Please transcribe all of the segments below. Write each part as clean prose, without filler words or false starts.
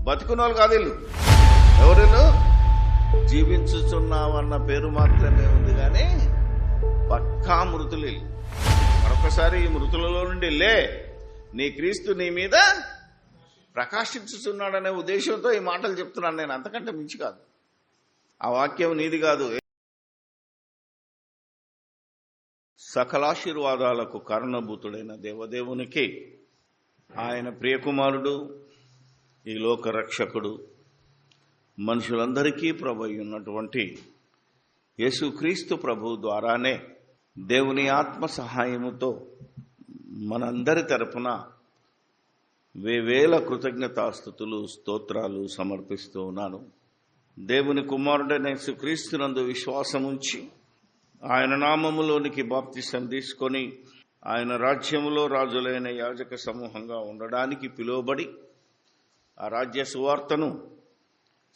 బతికున్నోళ్ళు కాదు వీళ్ళు. ఎవరిలో జీవించుచున్నావన్న పేరు మాత్రమే ఉంది కానీ పక్కా మృతులు. మరొకసారి ఈ మృతులలో నుండి లే, నీ క్రీస్తు నీ మీద ప్రకాశించుచున్నాడనే ఉద్దేశంతో ఈ మాటలు చెప్తున్నాను నేను, అంతకంటే మించి కాదు. ఆ వాక్యం నీది కాదు. సకలాశీర్వాదాలకు కారణభూతుడైన దేవదేవునికి, ఆయన ప్రియకుమారుడు, ఈ లోక రక్షకుడు, మనుషులందరికీ ప్రభు ఉన్నటువంటి యేసుక్రీస్తు ప్రభు ద్వారానే దేవుని ఆత్మ సహాయముతో మనందరి తరపున వేవేల కృతజ్ఞతాస్తుతులు స్తోత్రాలు సమర్పిస్తూ ఉన్నాను. దేవుని కుమారుడైన యేసుక్రీస్తునందు విశ్వాసముంచి ఆయన నామములోనికి బాప్తిసం తీసుకొని ఆయన రాజ్యములో రాజులైన యాజక సమూహంగా ఉండడానికి పిలువబడి ఆ రాజ్య సువార్తను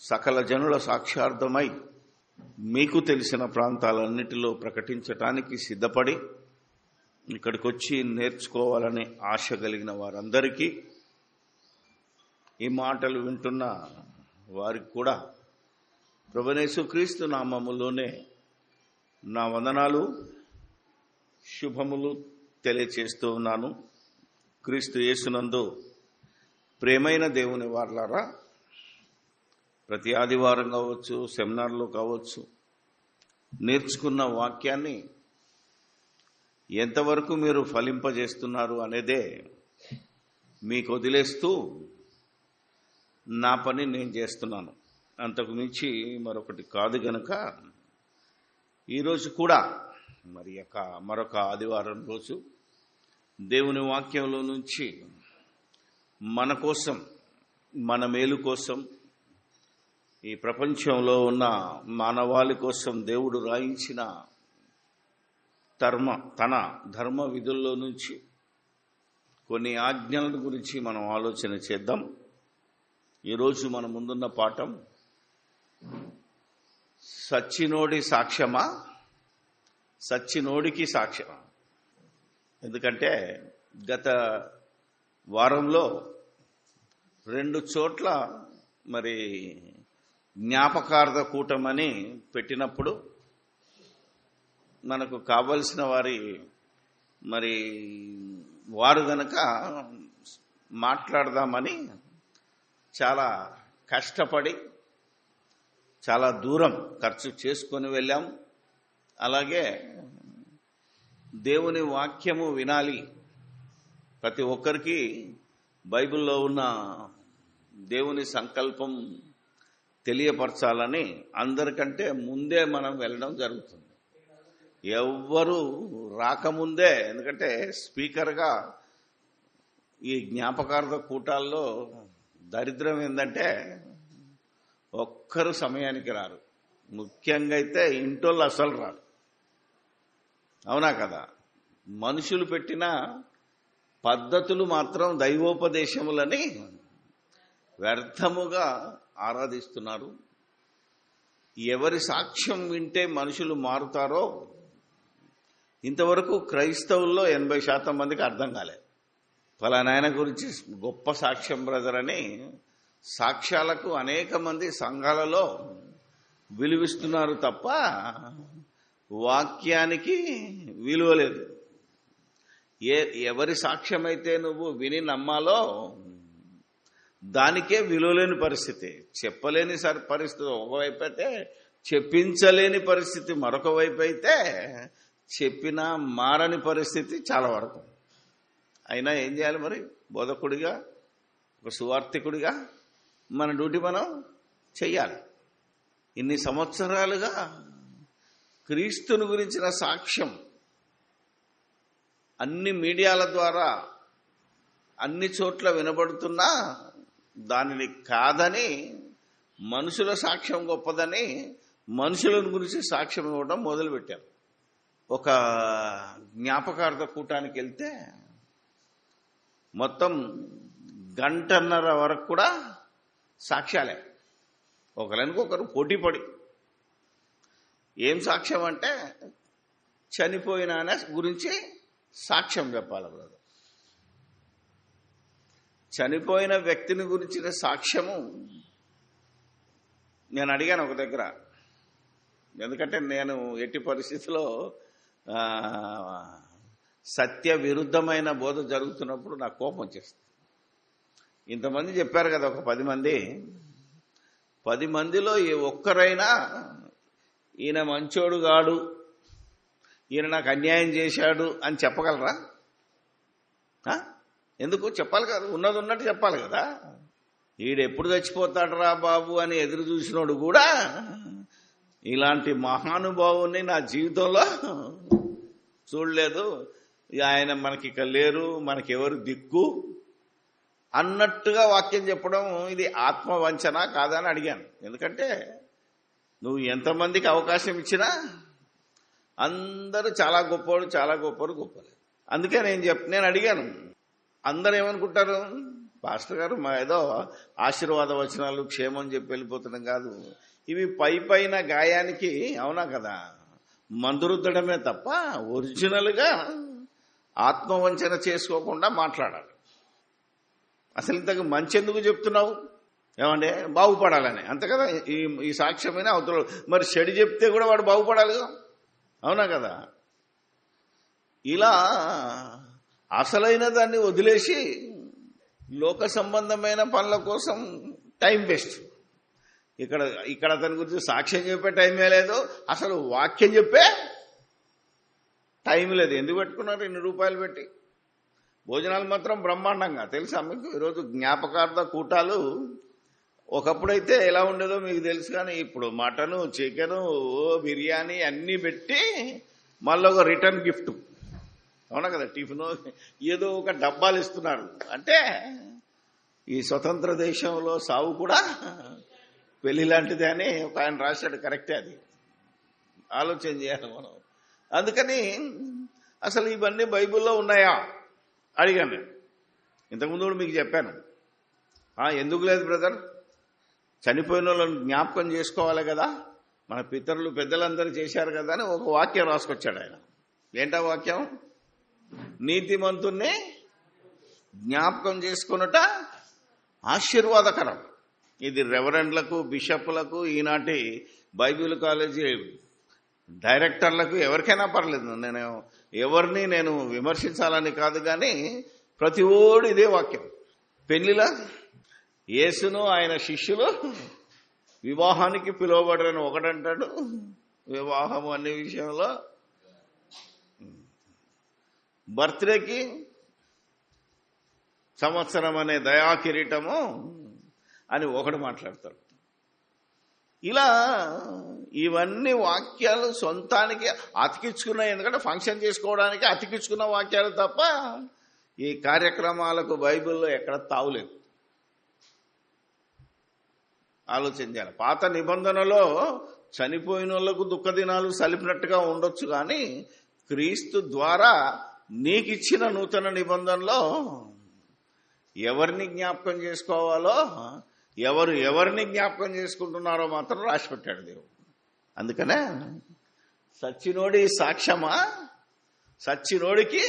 సకల జనుల సాక్షార్థమై మీకు తెలిసిన ప్రాంతాలన్నిటిలో ప్రకటించటానికి సిద్ధపడి ఇక్కడికి వచ్చి నేర్చుకోవాలనే ఆశ కలిగిన వారందరికీ, ఈ మాటలు వింటున్న వారికి కూడా ప్రభువైన యేసుక్రీస్తు నామములోనే నా వందనాలు, శుభములు తెలియచేస్తూ ఉన్నాను. క్రీస్తు యేసునందు ప్రేమైన దేవుని వారలారా, ప్రతి ఆదివారం కావచ్చు, సెమినార్లో కావచ్చు, నేర్చుకున్న వాక్యాన్ని ఎంతవరకు మీరు ఫలింపజేస్తున్నారు అనేదే మీకు వదిలేస్తూ నా పని నేను చేస్తున్నాను. అంతకు మించి మరొకటి కాదు గనక ఈరోజు కూడా మరొక ఆదివారం రోజు దేవుని వాక్యంలో నుంచి మన కోసం, మన మేలు కోసం, ఈ ప్రపంచంలో ఉన్న మానవాళి కోసం దేవుడు రాయించిన తన ధర్మ విధుల్లో నుంచి కొన్ని ఆజ్ఞల గురించి మనం ఆలోచన చేద్దాం. ఈరోజు మన ముందున్న పాఠం సచ్చినోడి సాక్ష్యమా, సచ్చినోడికి సాక్ష్యమా. ఎందుకంటే గత వారంలో 2 చోట్ల జ్ఞాపకార్థ కూటమని పెట్టినప్పుడు మనకు కావలసిన వారు గనక మాట్లాడదామని చాలా కష్టపడి చాలా దూరం ఖర్చు చేసుకొని వెళ్ళాం. అలాగే దేవుని వాక్యము వినాలి, ప్రతి ఒక్కరికి బైబిల్లో ఉన్న దేవుని సంకల్పం తెలియపరచాలని అందరికంటే ముందే మనం వెళ్ళడం జరుగుతుంది. ఎవ్వరూ రాకముందే, ఎందుకంటే స్పీకర్గా ఈ జ్ఞాపకార్థ కూటాల్లో దరిద్రం ఏంటంటే ఒక్కరు సమయానికి రారు. ముఖ్యంగా అయితే ఇంటోళ్ళు అసలు రారు. అవునా కదా? మనుషులు పెట్టిన పద్ధతులు మాత్రం దైవోపదేశములని వ్యర్థముగా ఆరాధిస్తున్నారు. ఎవరి సాక్ష్యం వింటే మనుషులు మారుతారో ఇంతవరకు క్రైస్తవుల్లో 80% మందికి అర్థం కాలేదు. ఫలానాయన గురించి గొప్ప సాక్ష్యం బ్రదర్ అని సాక్ష్యాలకు అనేక మంది సంఘాలలో విలువిస్తున్నారు తప్ప వాక్యానికి విలువ లేదు. ఎవరి సాక్ష్యమైతే నువ్వు విని నమ్మాలో దానికే విలువలేని పరిస్థితి, చెప్పలేని పరిస్థితి ఒకవైపు అయితే, చెప్పించలేని పరిస్థితి మరొక వైపు అయితే, చెప్పినా మారని పరిస్థితి చాలా వరకు. అయినా ఏం చేయాలి మరి? బోధకుడిగా, ఒక సువార్థికుడిగా మన డ్యూటీ మనం చెయ్యాలి. ఇన్ని సంవత్సరాలుగా క్రీస్తుని గురించిన సాక్ష్యం అన్ని మీడియాల ద్వారా అన్ని చోట్ల వినబడుతున్నా దానిని కాదని, మనుషుల సాక్ష్యం గొప్పదని మనుషులను గురించి సాక్ష్యం ఇవ్వడం మొదలుపెట్టారు. ఒక జ్ఞాపకార్థ కూటానికి వెళ్తే మొత్తం 1.5 గంటల వరకు కూడా సాక్ష్యాలే, ఒకరికొకరు పోటీపడి. ఏం సాక్ష్యం అంటే చనిపోయిన గురించి సాక్ష్యం చెప్పాలి బ్రదర్. చనిపోయిన వ్యక్తిని గురించిన సాక్ష్యము నేను అడిగాను ఒక దగ్గర. ఎందుకంటే నేను ఎట్టి పరిస్థితిలో సత్య విరుద్ధమైన బోధ జరుగుతున్నప్పుడు నాకు కోపం వచ్చేస్తుంది. ఇంతమంది చెప్పారు కదా, ఒక 10 మంది, 10 మందిలో ఏ ఒక్కరైనా ఈయన మంచోడు గాడు, ఈయన నాకు అన్యాయం చేశాడు అని చెప్పగలరా? ఎందుకు చెప్పాలి కదా, ఉన్నది ఉన్నట్టు చెప్పాలి కదా. ఈడెప్పుడు చచ్చిపోతాడరా బాబు అని ఎదురు చూసినోడు కూడా ఇలాంటి మహానుభావుని నా జీవితంలో చూడలేదు, ఆయన మనకి ఇక లేరు, మనకెవరు దిక్కు అన్నట్టుగా వాక్యం చెప్పడం ఇది ఆత్మవంచన కాదని అడిగాను. ఎందుకంటే నువ్వు ఎంతమందికి అవకాశం ఇచ్చినా అందరూ చాలా గొప్పవాడు, చాలా గొప్పలు. అందుకే నేను అడిగాను, అందరూ ఏమనుకుంటారు, పాస్టర్ గారు మా ఏదో ఆశీర్వాద వచనాలు క్షేమం చెప్పి వెళ్ళిపోతున్నాం కాదు, ఇవి పైన గాయానికి, అవునా కదా, మందురుద్దడమే తప్ప ఒరిజినల్గా ఆత్మవంచన చేసుకోకుండా మాట్లాడాలి. అసలు ఇంతకు మంచి ఎందుకు చెప్తున్నావు, ఏమంటే బాగుపడాలని, అంతే కదా ఈ సాక్ష్యమైన అవతల. మరి చెడు చెప్తే కూడా వాడు బాగుపడాలిగా, అవునా కదా. ఇలా అసలైన దాన్ని వదిలేసి లోక సంబంధమైన పనుల కోసం టైం వేస్ట్. ఇక్కడ అతని గురించి సాక్ష్యం చెప్పే టైమే లేదు, అసలు వాక్యం చెప్పే టైం లేదు. ఎందుకు పెట్టుకున్నారు ఇన్ని రూపాయలు పెట్టి? భోజనాలు మాత్రం బ్రహ్మాండంగా, తెలుసా మీకు? ఈరోజు జ్ఞాపకార్థ కూటాలు ఒకప్పుడైతే ఎలా ఉండేదో మీకు తెలుసు, కానీ ఇప్పుడు మటను, చికెను, బిర్యానీ అన్నీ పెట్టి మళ్ళీ ఒక రిటర్న్ గిఫ్ట్, అవునా కదా, టిఫిన్ ఏదో ఒక డబ్బాలు ఇస్తున్నారు. అంటే ఈ స్వతంత్ర దేశంలో సావు కూడా పెళ్లి లాంటిది అని ఒక ఆయన రాశాడు. కరెక్టే, అది ఆలోచన చేయాలి మనం. అందుకని అసలు ఇవన్నీ బైబిల్లో ఉన్నాయా అడిగాను నేను. ఇంతకుముందు కూడా మీకు చెప్పాను, ఎందుకు లేదు బ్రదర్, చనిపోయిన వాళ్ళని జ్ఞాపకం చేసుకోవాలి కదా, మన పితరులు పెద్దలందరూ చేశారు కదా అని ఒక వాక్యం రాసుకొచ్చాడు ఆయన. ఏంటా వాక్యం? నీతిమంతుణ్ణి జ్ఞాపకం చేసుకున్నట ఆశీర్వాదకరం. ఇది రెవరెండ్లకు, బిషప్లకు, ఈనాటి బైబిల్ కాలేజీ డైరెక్టర్లకు ఎవరికైనా పర్లేదు, ఎవరిని నేను విమర్శించాలని కాదు, కానీ ప్రతి ఓడు ఇదే వాక్యం. పెళ్లిలా యేసును ఆయన శిష్యులు వివాహానికి పిలువబడరని ఒకడంటాడు, వివాహం అనే విషయంలో బర్త్డేకి సంవత్సరం అనే దయా కిరీటము అని ఒకడు మాట్లాడతాడు. ఇలా ఇవన్నీ వాక్యాలు సొంతానికి అతికించుకున్నాయి, ఎందుకంటే ఫంక్షన్ చేసుకోవడానికి అతికించుకున్న వాక్యాలు తప్ప ఈ కార్యక్రమాలకు బైబిల్లో ఎక్కడ తావులేదు. ఆలోచన చేయాలి. పాత నిబంధనలో చనిపోయిన వాళ్లకు దుఃఖ దినాలు సలిపినట్టుగా ఉండొచ్చు, కానీ క్రీస్తు ద్వారా నీకిచ్చిన నూతన నిబంధనలో ఎవరిని జ్ఞాపకం చేసుకోవాలో, ఎవరిని జ్ఞాపకం చేసుకుంటున్నారో మాత్రం రాసిపెట్టాడు దేవుడు. అందుకనే సచ్చినోడి సాక్ష్యమా, సచ్చినోడికి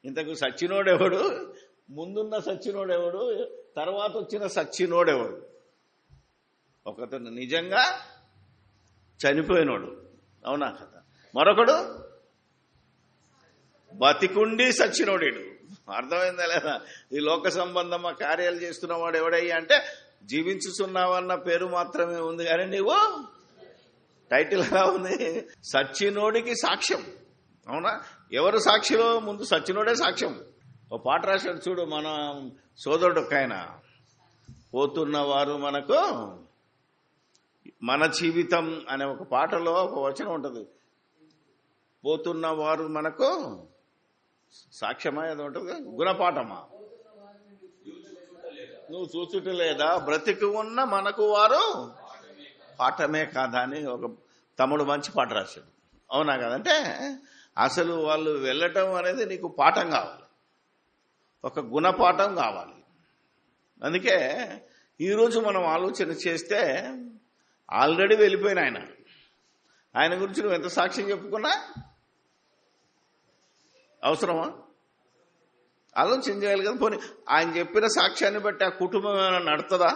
ఇంతకు సచ్చినోడెవడు, ముందున్న సచ్చినోడెవడు, తర్వాత వచ్చిన సచ్చినోడెవడు? ఒకతను నిజంగా చనిపోయినోడు, అవునా కదా, మరొకడు బతికుండి సచ్చినోడేడు. అర్థమైందా లేదా? ఈ లోక సంబంధం కార్యాలు చేస్తున్నవాడు ఎవడయ్యా అంటే, జీవించుతున్నావన్న పేరు మాత్రమే ఉంది, కానీ నీవు టైటిల్ ఎలా ఉంది? సచ్చినోడికి సాక్ష్యం. అవునా? ఎవరు సాక్షిలో? ముందు సచ్చినోడే సాక్ష్యం. ఓ పాట రాశాడు చూడు మన సోదరుడు ఒక ఆయన, పోతున్న వారు మనకు మన జీవితం అనే ఒక పాటలో ఒక వచనం ఉంటుంది, పోతున్న వారు మనకు సాక్ష్యమా ఏదో ఉంటుంది, గుణపాఠమా, నువ్వు చూచుటలేదా, బ్రతికి ఉన్న మనకు వారు పాఠమే కాదా అని ఒక తమ్ముడు మంచి పాట రాశాడు. అవునా కదంటే అసలు వాళ్ళు వెళ్ళటం అనేది నీకు పాఠం కావాలి, ఒక గుణపాఠం కావాలి. అందుకే ఈరోజు మనం ఆలోచన చేస్తే ఆల్రెడీ వెళ్ళిపోయిన ఆయన గురించి నువ్వు ఎంత సాక్ష్యం చెప్పుకున్నా అవసరమా? ఆలోచన చేయాలి కదా. పోనీ ఆయన చెప్పిన సాక్ష్యాన్ని బట్టి ఆ కుటుంబం ఏమైనా నడుతుందా?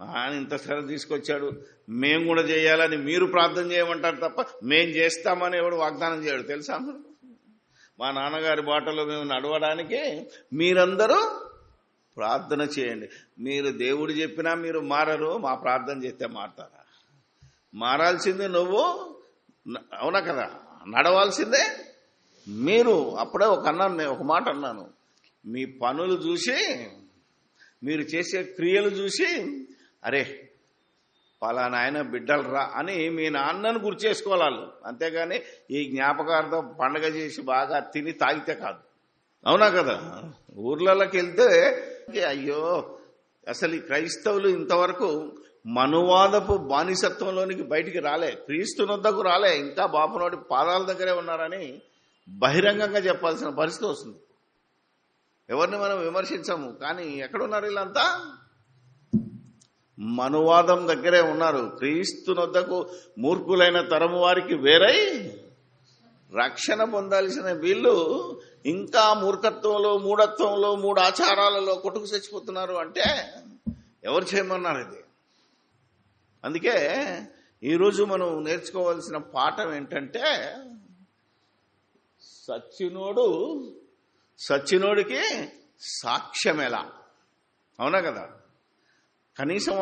ఆయన ఇంత శ్రద్ధ తీసుకొచ్చాడు, మేము కూడా చేయాలని మీరు ప్రార్థన చేయమంటారు తప్ప మేం చేస్తామని ఎవడు వాగ్దానం చేయడు. తెలుసా? మా నాన్నగారి బాటలో మేము నడవడానికి మీరందరూ ప్రార్థన చేయండి. మీరు దేవుడు చెప్పినా మీరు మారరు, మా ప్రార్థన చేస్తే మారతారా? మారాల్సిందే నువ్వు, అవునా కదా? నడవాల్సిందే మీరు. అప్పుడే ఒక మాట అన్నాను, మీ పనులు చూసి, మీరు చేసే క్రియలు చూసి, అరే పలానా ఆయన బిడ్డలు రా అని మీ నాన్నను గుర్తు చేసుకోవాలి వాళ్ళు. అంతేగాని ఈ జ్ఞాపకార్థం పండగ చేసి బాగా తిని తాగితే కాదు. అవునా కదా? ఊర్లలోకి వెళ్తే అయ్యో అసలు ఈ క్రైస్తవులు ఇంతవరకు మనువాదపు బానిసత్వంలోనికి బయటికి రాలే, క్రీస్తునొద్దకు రాలే, ఇంకా బాపునోడి పాదాల దగ్గరే ఉన్నారని బహిరంగంగా చెప్పాల్సిన పరిస్థితి వస్తుంది. ఎవరిని మనం విమర్శించము, కానీ ఎక్కడున్నారు వీళ్ళంతా? మనువాదం దగ్గరే ఉన్నారు. క్రీస్తునొద్దకు మూర్ఖులైన తరము వారికి వేరై రక్షణ పొందాల్సిన వీళ్ళు ఇంకా మూర్ఖత్వంలో, మూఢత్వంలో, మూడు ఆచారాలలో కొట్టుకు చచ్చిపోతున్నారు. అంటే ఎవరు చేయమన్నారు ఇది? అందుకే ఈరోజు మనం నేర్చుకోవాల్సిన పాఠం ఏంటంటే, సచ్చినోడికి సాక్ష్యం ఎలా? అవునా కదా? కనీసం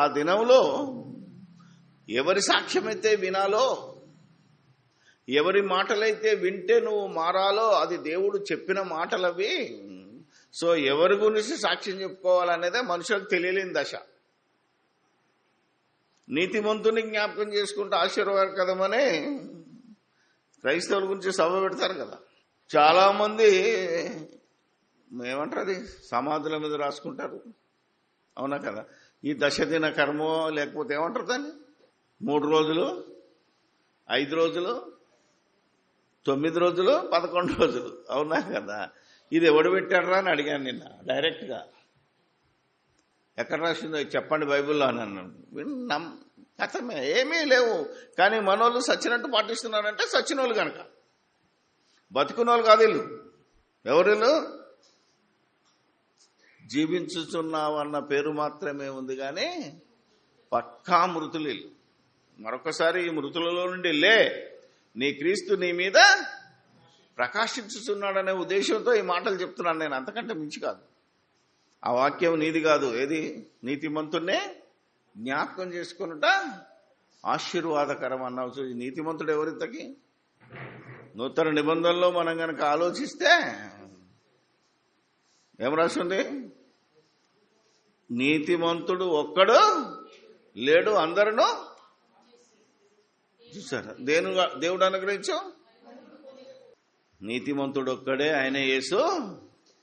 ఆ దినంలో ఎవరి సాక్ష్యమైతే వినాలో, ఎవరి మాటలైతే వింటే నువ్వు మారాలో, అది దేవుడు చెప్పిన మాటలవి. సో ఎవరి గురించి సాక్ష్యం చెప్పుకోవాలనేదే మనుషులకు తెలియలేని దశ. నీతిమంతుని జ్ఞాపకం చేసుకుంటూ ఆశీర్వాదకరమని క్రైస్తవుల గురించి సభ పెడతారు కదా. చాలా మంది ఏమంటారు, అది సమాధుల మీద రాసుకుంటారు. అవునా కదా? ఈ దశదిన కర్మో లేకపోతే ఏమంటారు దాన్ని, 3 రోజులు, 5 రోజులు, 9 రోజులు, 11 రోజులు. అవునా కదా? ఇది ఎవడు పెట్టాడరా అని అడిగాను నిన్న డైరెక్ట్గా. ఎక్కడ రాసిందో చెప్పండి బైబిల్లో అని అన్నాను. అర్థమే ఏమీ లేవు. కానీ మనోళ్ళు సచ్చినట్టు పాటిస్తున్నారంటే సచ్చినోళ్ళు కనుక, బతుకున్నోళ్ళు కాదు వీళ్ళు. ఎవరు? జీవించుచున్నావన్న పేరు మాత్రమే ఉంది కానీ పక్కా మృతులు వీళ్ళు. మరొకసారి ఈ మృతులలో నుండి లే, నీ క్రీస్తు నీ మీద ప్రకాశించుచున్నాడనే ఉద్దేశంతో ఈ మాటలు చెప్తున్నాను నేను, అంతకంటే మించి కాదు. ఆ వాక్యం నీది కాదు. ఏది? నీతిమంతున్నే జ్ఞాపకం చేసుకున్నట ఆశీర్వాదకరం అన్నావు. నీతిమంతుడు ఎవరింతకి? నూతన నిబంధనలో మనం కనుక ఆలోచిస్తే ఏం రాసింది? నీతిమంతుడు ఒక్కడు లేడు, అందరూ చూసారా? దేవుడు అనుగ్రహించు నీతిమంతుడు ఒక్కడే, ఆయన యేసు.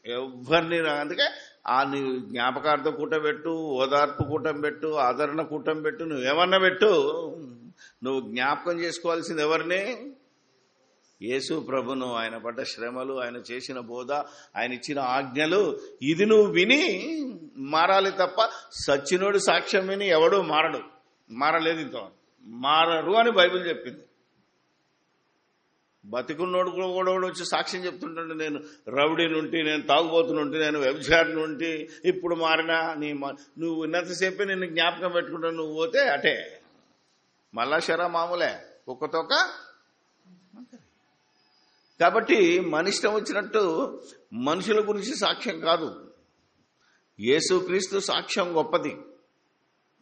ఎవరిని అందుకే ఆ నీ జ్ఞాపకార్థ కూటం పెట్టు, ఓదార్పు కూటం పెట్టు, ఆదరణ కూటం పెట్టు, నువ్వేమన్నా పెట్టు, నువ్వు జ్ఞాపకం చేసుకోవాల్సింది ఎవరిని? యేసు ప్రభును, ఆయన పడ్డ శ్రమలు, ఆయన చేసిన బోధ, ఆయన ఇచ్చిన ఆజ్ఞలు. ఇది నువ్వు విని మారాలి తప్ప సచ్చినోడు సాక్ష్యం విని ఎవడూ మారలేదు. ఇంతవరకు మారరు అని బైబిల్ చెప్పింది. బతికున్నోడు కూడా వచ్చి సాక్ష్యం చెప్తుంటాడు, నేను రౌడీ నుండి, నేను తాగుబోతునుంటి, నేను వ్యభిచారి నుండి ఇప్పుడు మారినా. నువ్వు ఉన్నంతసేపే నిన్ను జ్ఞాపకం పెట్టుకుంటావు. నువ్వు పోతే అటే మళ్ళా శరా మామూలే, కుక్కతోక. కాబట్టి మన ఇష్టం వచ్చినట్టు మనుషుల గురించి సాక్ష్యం కాదు, యేసుక్రీస్తు సాక్ష్యం గొప్పది.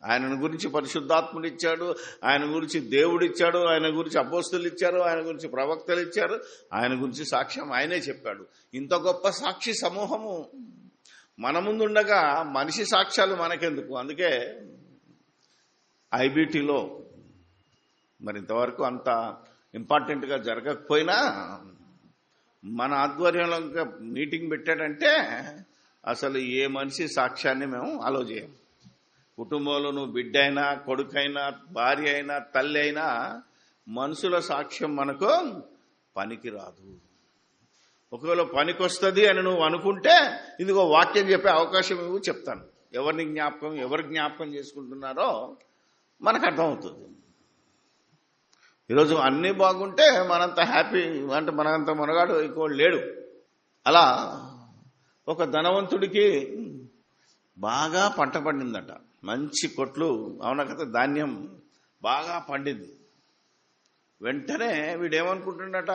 ఆయన గురించి పరిశుద్ధాత్ముడు ఇచ్చాడు, ఆయన గురించి దేవుడు ఇచ్చాడు, ఆయన గురించి అపోస్తులు ఇచ్చారు, ఆయన గురించి ప్రవక్తలు ఇచ్చారు, ఆయన గురించి సాక్ష్యం ఆయనే చెప్పాడు. ఇంత గొప్ప సాక్షి సమూహము మన ముందుండగా మనిషి సాక్ష్యాలు మనకెందుకు? అందుకే ఐబీటీలో మరి ఇంతవరకు అంత ఇంపార్టెంట్గా జరగకపోయినా మన ఆధ్వర్యంలో ఇంకా మీటింగ్ పెట్టాడంటే అసలు ఏ మనిషి సాక్ష్యాన్ని మేము అలో చేయం. కుటుంబంలో నువ్వు బిడ్డ అయినా, కొడుకైనా, భార్య అయినా, తల్లి అయినా, మనుషుల సాక్ష్యం మనకు పనికిరాదు. ఒకవేళ పనికొస్తుంది అని నువ్వు అనుకుంటే ఇదిగో వాక్యం చెప్పే అవకాశం ఇవ్వు, చెప్తాను. ఎవరు జ్ఞాపకం చేసుకుంటున్నారో మనకు అర్థమవుతుంది. ఈరోజు అన్నీ బాగుంటే మనంత హ్యాపీ, అంటే మనంత మనగాడు ఇంకోటి లేడు. అలా ఒక ధనవంతుడికి బాగా పంట పండిందట, మంచి కొట్లు, అవునా కదా, ధాన్యం బాగా పండింది. వెంటనే వీడేమనుకుంటుండట,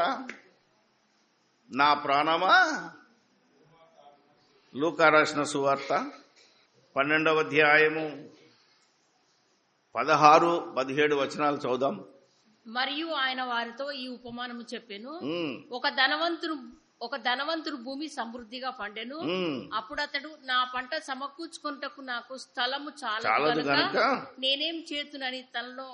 నా ప్రాణమా, లూకా రాసిన సువార్త 12వ అధ్యాయము 16-17 వచనాలు చదుదాం. మరియు ఆయన వారితో ఈ ఉపమానము చెప్పెను, ఒక ధనవంతుడు భూమి సమృద్ధిగా పండెను. అప్పుడు అతడు, నా పంట సమకూర్చుకొనుటకు నాకు స్థలము చాలదు గనుక నేనేం చేతునని తనలో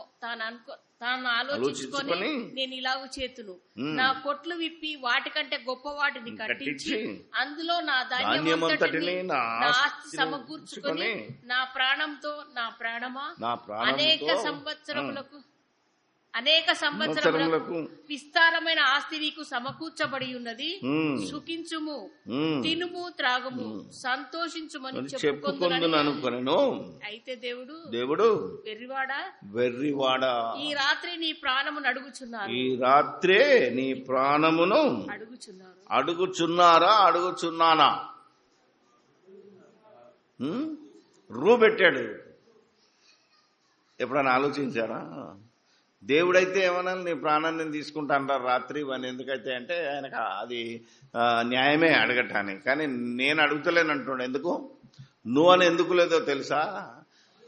తాను ఆలోచించుకొని నేను ఇలాగ చేతును, నా కొట్లు విప్పి వాటికంటే గొప్ప వాటిని కట్టించి అందులో నా ధాన్యమంతటిని నా ఆస్తి సమకూర్చుకొని నా ప్రాణంతో, నా ప్రాణమా, అనేక సంవత్సరములకు విస్తారమైన ఆస్తి నీకు సమకూర్చబడి ఉన్నది, సుఖించుము, తినుము, త్రాగుము, సంతోషించుమని చెప్పుకొందునను. అయితే దేవుడు వెర్రివాడా, ఈ రాత్రి నీ ప్రాణమును అడుగుచున్నారు, ఈ రాత్రే నీ ప్రాణమును అడుగుచున్నానా? పెట్టాడు. ఎప్పుడైనా ఆలోచించారా? దేవుడైతే ఏమన్నా నీ ప్రాణాన్ని తీసుకుంటా అంటారు రాత్రి అని. ఎందుకైతే అంటే ఆయనకు అది న్యాయమే అడగటానికి. కానీ నేను అడుగుతలేనంటున్నాడు. ఎందుకు నువ్వు అని ఎందుకు లేదో తెలుసా?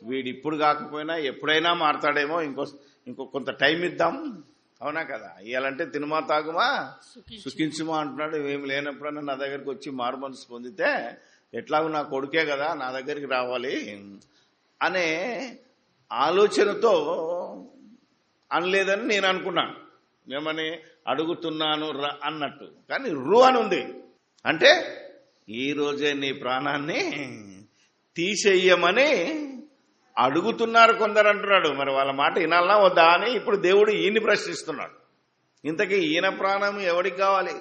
వీడు ఇప్పుడు కాకపోయినా ఎప్పుడైనా మారతాడేమో, ఇంకో కొంత టైం ఇద్దాం, అవునా కదా. ఇవ్వాలంటే తినుమా, తాగుమా, సుఖించుమా అంటున్నాడు. ఏమి లేనప్పుడైనా నా దగ్గరికి వచ్చి మారు మనసు పొందితే ఎట్లాగో నా కొడుకే కదా నా దగ్గరికి రావాలి అనే ఆలోచనతో అనలేదని నేను అనుకున్నాను. ఏమని అడుగుతున్నాను అన్నట్టు. కానీ అని ఉంది. అంటే ఈ రోజే నీ ప్రాణాన్ని తీసేయమని అడుగుతున్నారు కొందరు అంటున్నాడు. మరి వాళ్ళ మాట వినాలనా వద్దా అని ఇప్పుడు దేవుడు ఈయన్ని ప్రశ్నిస్తున్నాడు. ఇంతకీ ఈయన ప్రాణం ఎవరికి కావాలి?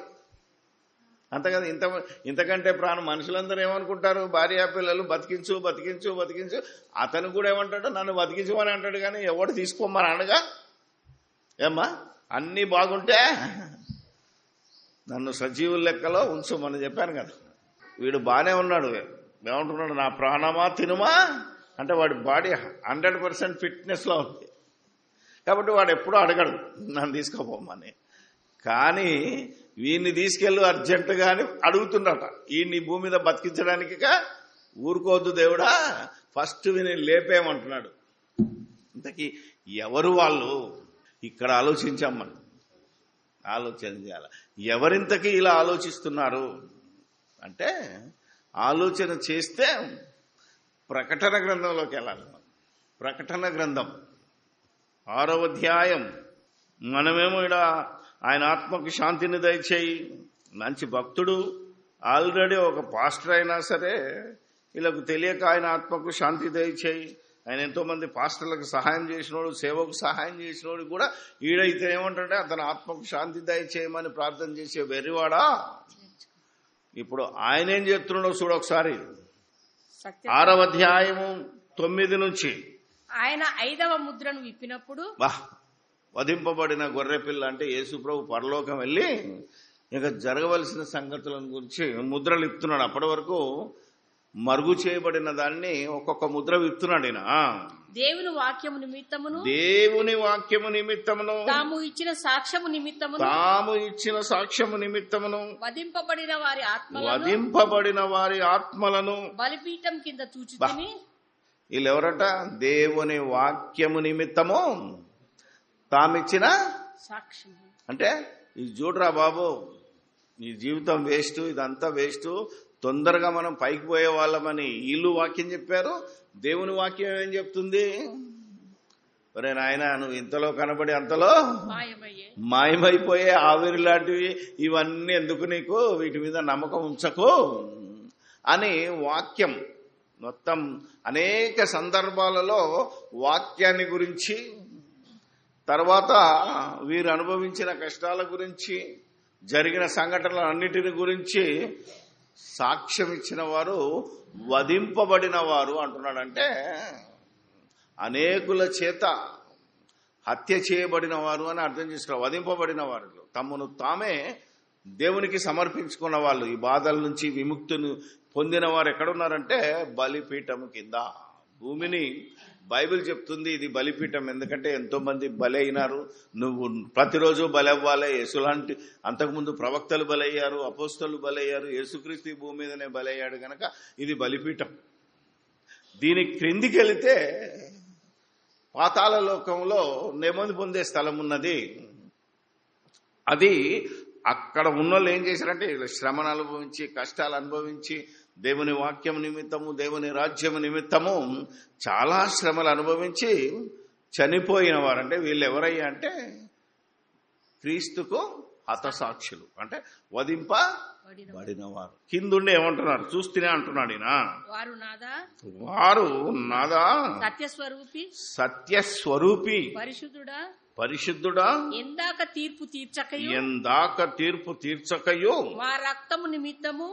అంత కదా. ఇంతకంటే ప్రాణం మనుషులందరూ ఏమనుకుంటారు? భార్య పిల్లలు బతికించు బతికించు బతికించు. అతను కూడా ఏమంటాడు? నన్ను బతికించమని అంటాడు. కానీ ఎవడు తీసుకోమని అనగా, ఏమ్మా అన్నీ బాగుంటే నన్ను సజీవుల లెక్కలో ఉంచమని చెప్పాను కదా. వీడు బాగానే ఉన్నాడు. ఏమంటున్నాడు? నా ప్రాణమా, తినుమా అంటే వాడి బాడీ 100% ఫిట్నెస్లో ఉంది. కాబట్టి వాడు ఎప్పుడూ అడగడు నన్ను తీసుకోపోమని. కానీ వీడిని తీసుకెళ్ళు అర్జెంటుగా అని అడుగుతున్నట. వీడిని భూమి మీద బతికించడానికి ఊరుకోవద్దు దేవుడా, ఫస్ట్ వీని లేపేయమంటున్నాడు. ఇంతకీ ఎవరు వాళ్ళు? ఇక్కడ ఆలోచించాం మనం. ఆలోచన చేయాలి. ఎవరింతకీ ఇలా ఆలోచిస్తున్నారు అంటే, ఆలోచన చేస్తే ప్రకటన గ్రంథంలోకి వెళ్ళాలి. ప్రకటన గ్రంథం 6వ అధ్యాయం. మనమేమో ఇక్కడ ఆయన ఆత్మకు శాంతిని దయచేయి, మంచి భక్తుడు, ఆల్రెడీ ఒక పాస్టర్ అయినా సరే వీళ్ళకు తెలియక ఆయన ఆత్మకు శాంతి దయచేయి. ఆయన ఎంతో మంది పాస్టర్లకు సహాయం చేసినోడు, సేవకు సహాయం చేసినోడు కూడా ఈడైతే ఏమంటాడే అతని ఆత్మకు శాంతి దయచేయమని ప్రార్థన చేసే వెర్రివాడా. ఇప్పుడు ఆయన ఏం చెప్తున్నాడో చూడు ఒకసారి. 6వ అధ్యాయము 9 నుంచి. ఆయన 5వ ముద్రను విప్పినప్పుడు, వధింపబడిన గొర్రెపిల్ల అంటే యేసుప్రభు పరలోకం వెళ్ళి ఇక జరగవలసిన సంగతులను గురించి ముద్రలు ఇస్తున్నాడు. అప్పటి వరకు మరుగు చేయబడిన దాన్ని ఒక్కొక్క ముద్ర విప్తున్నాడు ఈయన. దేవుని వాక్యము నిమిత్తమును తాము ఇచ్చిన సాక్ష్యము నిమిత్తమును వధింపబడిన వారి ఆత్మలను బలిపీఠం కింద చూచుకొని. వీళ్ళెవరట? దేవుని వాక్యము నిమిత్తము తామిచ్చిన సాక్ష్యం. అంటే ఇది చూడరా బాబు, నీ జీవితం వేస్ట్, ఇదంతా వేస్ట్, తొందరగా మనం పైకి పోయే వాళ్ళమని వీళ్ళు వాక్యం చెప్పారు. దేవుని వాక్యం ఏం చెప్తుంది? ఒరే నాయన, నువ్వు ఇంతలో కనబడి అంతలో మాయమైపోయే ఆవిరి లాంటివి ఇవన్నీ ఎందుకు నీకు, వీటి మీద నమ్మకం ఉంచకు అని వాక్యం మొత్తం అనేక సందర్భాలలో వాక్యాన్ని గురించి, తర్వాత వీరు అనుభవించిన కష్టాల గురించి, జరిగిన సంఘటనలన్నిటిని గురించి సాక్ష్యం ఇచ్చిన వారు వధింపబడిన వారు అంటున్నాడంటే అనేకుల చేత హత్య చేయబడిన వారు అని అర్థం చేసుకోవాలి. వధింపబడిన వారు తమను తామే దేవునికి సమర్పించుకున్న వాళ్ళు, ఈ బాధల నుంచి విముక్తిని పొందిన వారు ఎక్కడున్నారంటే బలిపీఠం కింద. భూమిని బైబిల్ చెప్తుంది ఇది బలిపీఠం. ఎందుకంటే ఎంతో మంది బలి అయినారు. నువ్వు ప్రతిరోజు బలి అవ్వాలి. యేసులాంటి అంతకుముందు ప్రవక్తలు బలయ్యారు, అపోస్తలు బలయ్యారు, యేసుక్రీస్తు ఈ భూమి మీదనే బలయ్యాడు గనక ఇది బలిపీఠం. దీని క్రిందికి వెళితే పాతాళ లోకంలో నెమ్మది పొందే స్థలం ఉన్నది. అది అక్కడ ఉన్నోళ్ళు ఏం చేశారంటే శ్రమను అనుభవించి, కష్టాలు అనుభవించి, దేవుని వాక్యం నిమిత్తము, దేవుని రాజ్యం నిమిత్తము చాలా శ్రమలు అనుభవించి చనిపోయిన వారు. అంటే వీళ్ళు ఎవరయ్యా అంటే క్రీస్తుకు హతసాక్షులు, అంటే వధింపబడిన వారు. కిందుండి ఏమంటున్నారు చూస్తూనే అంటున్నాడు ఈయన, వారు నాదా సత్యస్వరూపి పరిశుద్ధుడా ఎందాక తీర్పు తీర్చకయు మా రక్తము నిమిత్తము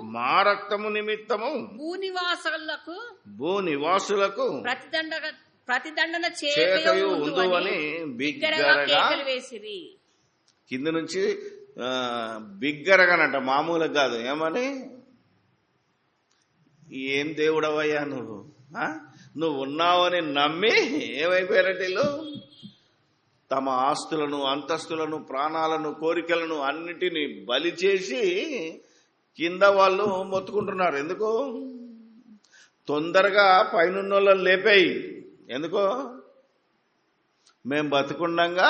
భూనివాసులకు ప్రతిదండన చేయకయు ఉందువని బిగ్గరగా వేసిరి. కింద నుంచి బిగ్గరగానంట, మామూలుగా కాదు. ఏమని, ఏం దేవుడవయ్యా నువ్వు ఉన్నావని నమ్మి ఏమైపోయారంటే వీళ్ళు తమ ఆస్తులను, అంతస్తులను, ప్రాణాలను, కోరికలను అన్నిటినీ బలి చేసి కింద వాళ్ళు మొత్తుకుంటున్నారు. ఎందుకు? తొందరగా పైనున్నోళ్ళని లేపాయి. ఎందుకో? మేము బతుకుండంగా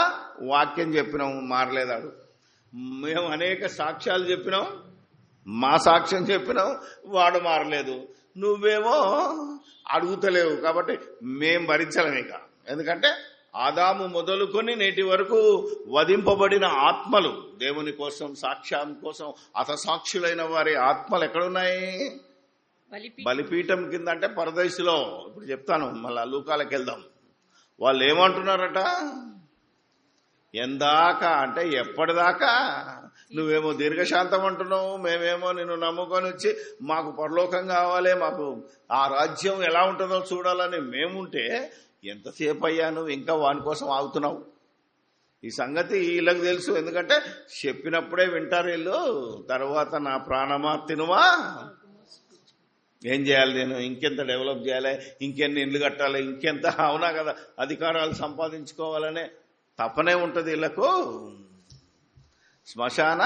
వాక్యం చెప్పినాం, మారలేదాడు. మేము అనేక సాక్ష్యాలు చెప్పినాం, మా సాక్ష్యం చెప్పినాం, వాడు మారలేదు. నువ్వేమో అడుగుతలేవు కాబట్టి మేం భరించలేం ఇక. ఎందుకంటే ఆదాము మొదలుకొని నేటి వరకు వధింపబడిన ఆత్మలు, దేవుని కోసం, సాక్ష్యం కోసం హతసాక్షులైన వారి ఆత్మలు ఎక్కడున్నాయి? బలిపీఠం కింద, అంటే పరదేశులో. ఇప్పుడు చెప్తాను, మళ్ళా లూకాలకు వెళ్దాం. వాళ్ళు ఏమంటున్నారట, ఎందాకా అంటే ఎప్పటిదాకా? నువ్వేమో దీర్ఘశాంతం అంటున్నావు, మేమేమో నిన్ను నమ్ముకొని వచ్చి మాకు పరలోకం కావాలి, మాకు ఆ రాజ్యం ఎలా ఉంటుందో చూడాలని మేముంటే ఎంతసేపు అయ్యా నువ్వు ఇంకా వాని కోసం ఆగుతున్నావు? ఈ సంగతి వీళ్ళకి తెలుసు. ఎందుకంటే చెప్పినప్పుడే వింటారు వీళ్ళు. తర్వాత నా ప్రాణమా తినుమా, ఏం చేయాలి, నేను ఇంకెంత డెవలప్ చేయాలి, ఇంకెన్ని ఇండ్లు కట్టాలి, ఇంకెంత, అవునా కదా, అధికారాలు సంపాదించుకోవాలనే తపనే ఉంటుంది వీళ్ళకు. శ్మశాన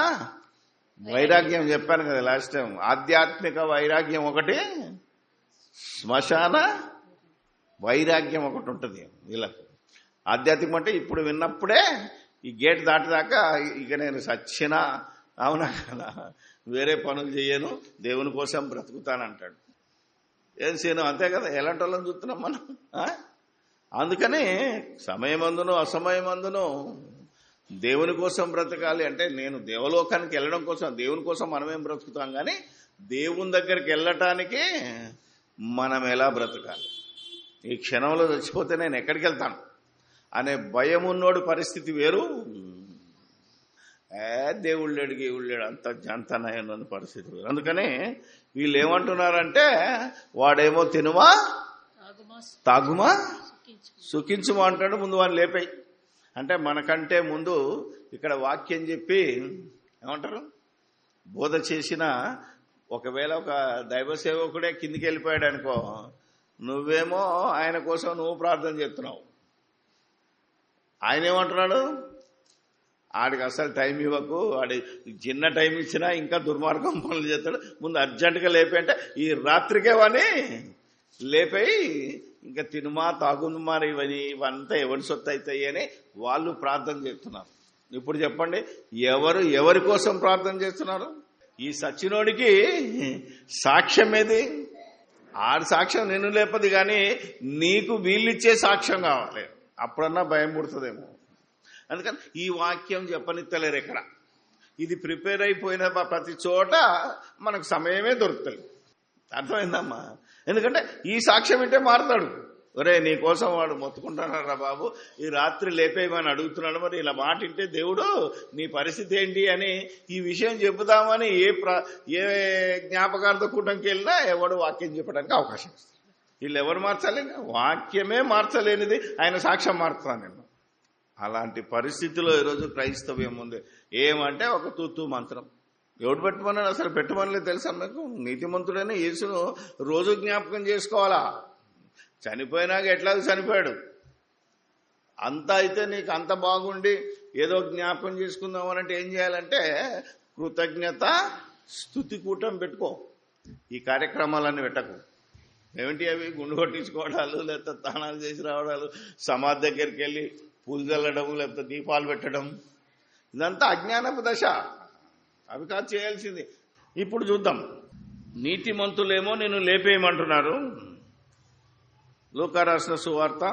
వైరాగ్యం చెప్పాను కదా లాస్ట్ టైం. ఆధ్యాత్మిక వైరాగ్యం ఒకటి, శ్మశాన వైరాగ్యం ఒకటి ఉంటుంది వీళ్ళకు. ఆధ్యాత్మికం అంటే ఇప్పుడు విన్నప్పుడే ఈ గేట్ దాటిదాకా ఇక నేను సచ్చినా, అవునా కదా, వేరే పనులు చేయను, దేవుని కోసం బ్రతుకుతానంటాడు. ఏం చేయను, అంతే కదా. ఎలాంటి వాళ్ళని చూస్తున్నాం మనం. అందుకని సమయమందును అసమయమందును దేవుని కోసం బ్రతకాలి. అంటే నేను దేవలోకానికి వెళ్ళడం కోసం, దేవుని కోసం మనమేం బ్రతుకుతాం, కానీ దేవుని దగ్గరికి వెళ్ళటానికి మనం ఎలా బ్రతకాలి, ఈ క్షణంలో చచ్చిపోతే నేను ఎక్కడికి వెళ్తాను అనే భయం ఉన్నోడు పరిస్థితి వేరు. దేవుడు లేడు, గేవుడు లేడు, అంత నయన పరిస్థితి వేరు. అందుకని వీళ్ళు ఏమంటున్నారంటే, వాడేమో తినుమా తాగుమా సుఖించుమా అంటాడు. ముందు వాడిని లేపాయి. అంటే మనకంటే ముందు ఇక్కడ వాక్యం చెప్పి ఏమంటారు, బోధ చేసిన, ఒకవేళ ఒక దైవ సేవకుడే కిందికి వెళ్ళిపోయాడు అనుకో, నువ్వేమో ఆయన కోసం నువ్వు ప్రార్థన చేస్తున్నావు. ఆయన ఏమంటున్నాడు, ఆడికి అసలు టైం ఇవ్వకు, ఆడి చిన్న టైం ఇచ్చినా ఇంకా దుర్మార్గం పనులు చేస్తాడు, ముందు అర్జెంటుగా లేపంటే ఈ రాత్రికే వాని లేపయి ఇంకా తినుమా తాగుమా ఇవంతా ఎవరి సొత్తు అవుతాయి అని వాళ్ళు ప్రార్థన చేస్తున్నారు. ఇప్పుడు చెప్పండి, ఎవరి కోసం ప్రార్థన చేస్తున్నారు? ఈ సచ్చినోడికి సాక్ష్యం ఏది? ఆడి సాక్ష్యం నిన్ను లేపది, కానీ నీకు వీళ్ళిచ్చే సాక్ష్యం కావాలి. అప్పుడన్నా భయం పుడుతుందేమో. అందుకని ఈ వాక్యం చెప్పనిత్తలేరు ఎక్కడ. ఇది ప్రిపేర్ అయిపోయిన ప్రతి చోట మనకు సమయమే దొరుకుతుంది. అర్థమైందమ్మా? ఎందుకంటే ఈ సాక్ష్యం వింటే మారుతాడు. ఒరే నీ కోసం వాడు మొత్తుకుంటున్నారా బాబు, ఈ రాత్రి లేపేయమని అడుగుతున్నాడు, మరి ఇలా మాట వింటే దేవుడు నీ పరిస్థితి ఏంటి అని ఈ విషయం చెబుదామని ఏ జ్ఞాపకార్థ కూటంకి వెళ్ళినా ఎవడు వాక్యం చెప్పడానికి అవకాశం ఇస్తుంది. వీళ్ళు ఎవరు మార్చాలి? వాక్యమే మార్చలేనిది ఆయన సాక్ష్యం మారుతాను నేను. అలాంటి పరిస్థితిలో ఈరోజు క్రైస్తవ్యం ఉంది. ఏమంటే ఒక తూతూ మంత్రం, ఎవడు పెట్టమన్నాడు? అసలు పెట్టమనలేదు తెలుసా మీకు? నీతిమంతుడైన యేసును రోజు జ్ఞాపకం చేసుకోవాలా. చనిపోయినాక ఎట్లాగో చనిపోయాడు. అంత అయితే నీకు అంత బాగుండి ఏదో జ్ఞాపకం చేసుకుందాం అనంటే ఏం చేయాలంటే కృతజ్ఞత స్తుతి కూటం పెట్టుకో. ఈ కార్యక్రమాలన్నీ పెట్టకు. ఏమిటి అవి? గుండు కొట్టించుకోవడాలు, లేకపోతే తానాలు చేసి రావడాలు, సమాధి దగ్గరికి వెళ్ళి పూలు చల్లడం, లేకపోతే దీపాలు పెట్టడం, ఇదంతా అజ్ఞానపు దశ. అవి కాదు చేయాల్సింది. ఇప్పుడు చూద్దాం. నీతిమంతులేమో నేను లేపేయమంటున్నారు. లూకా రాసిన సువార్త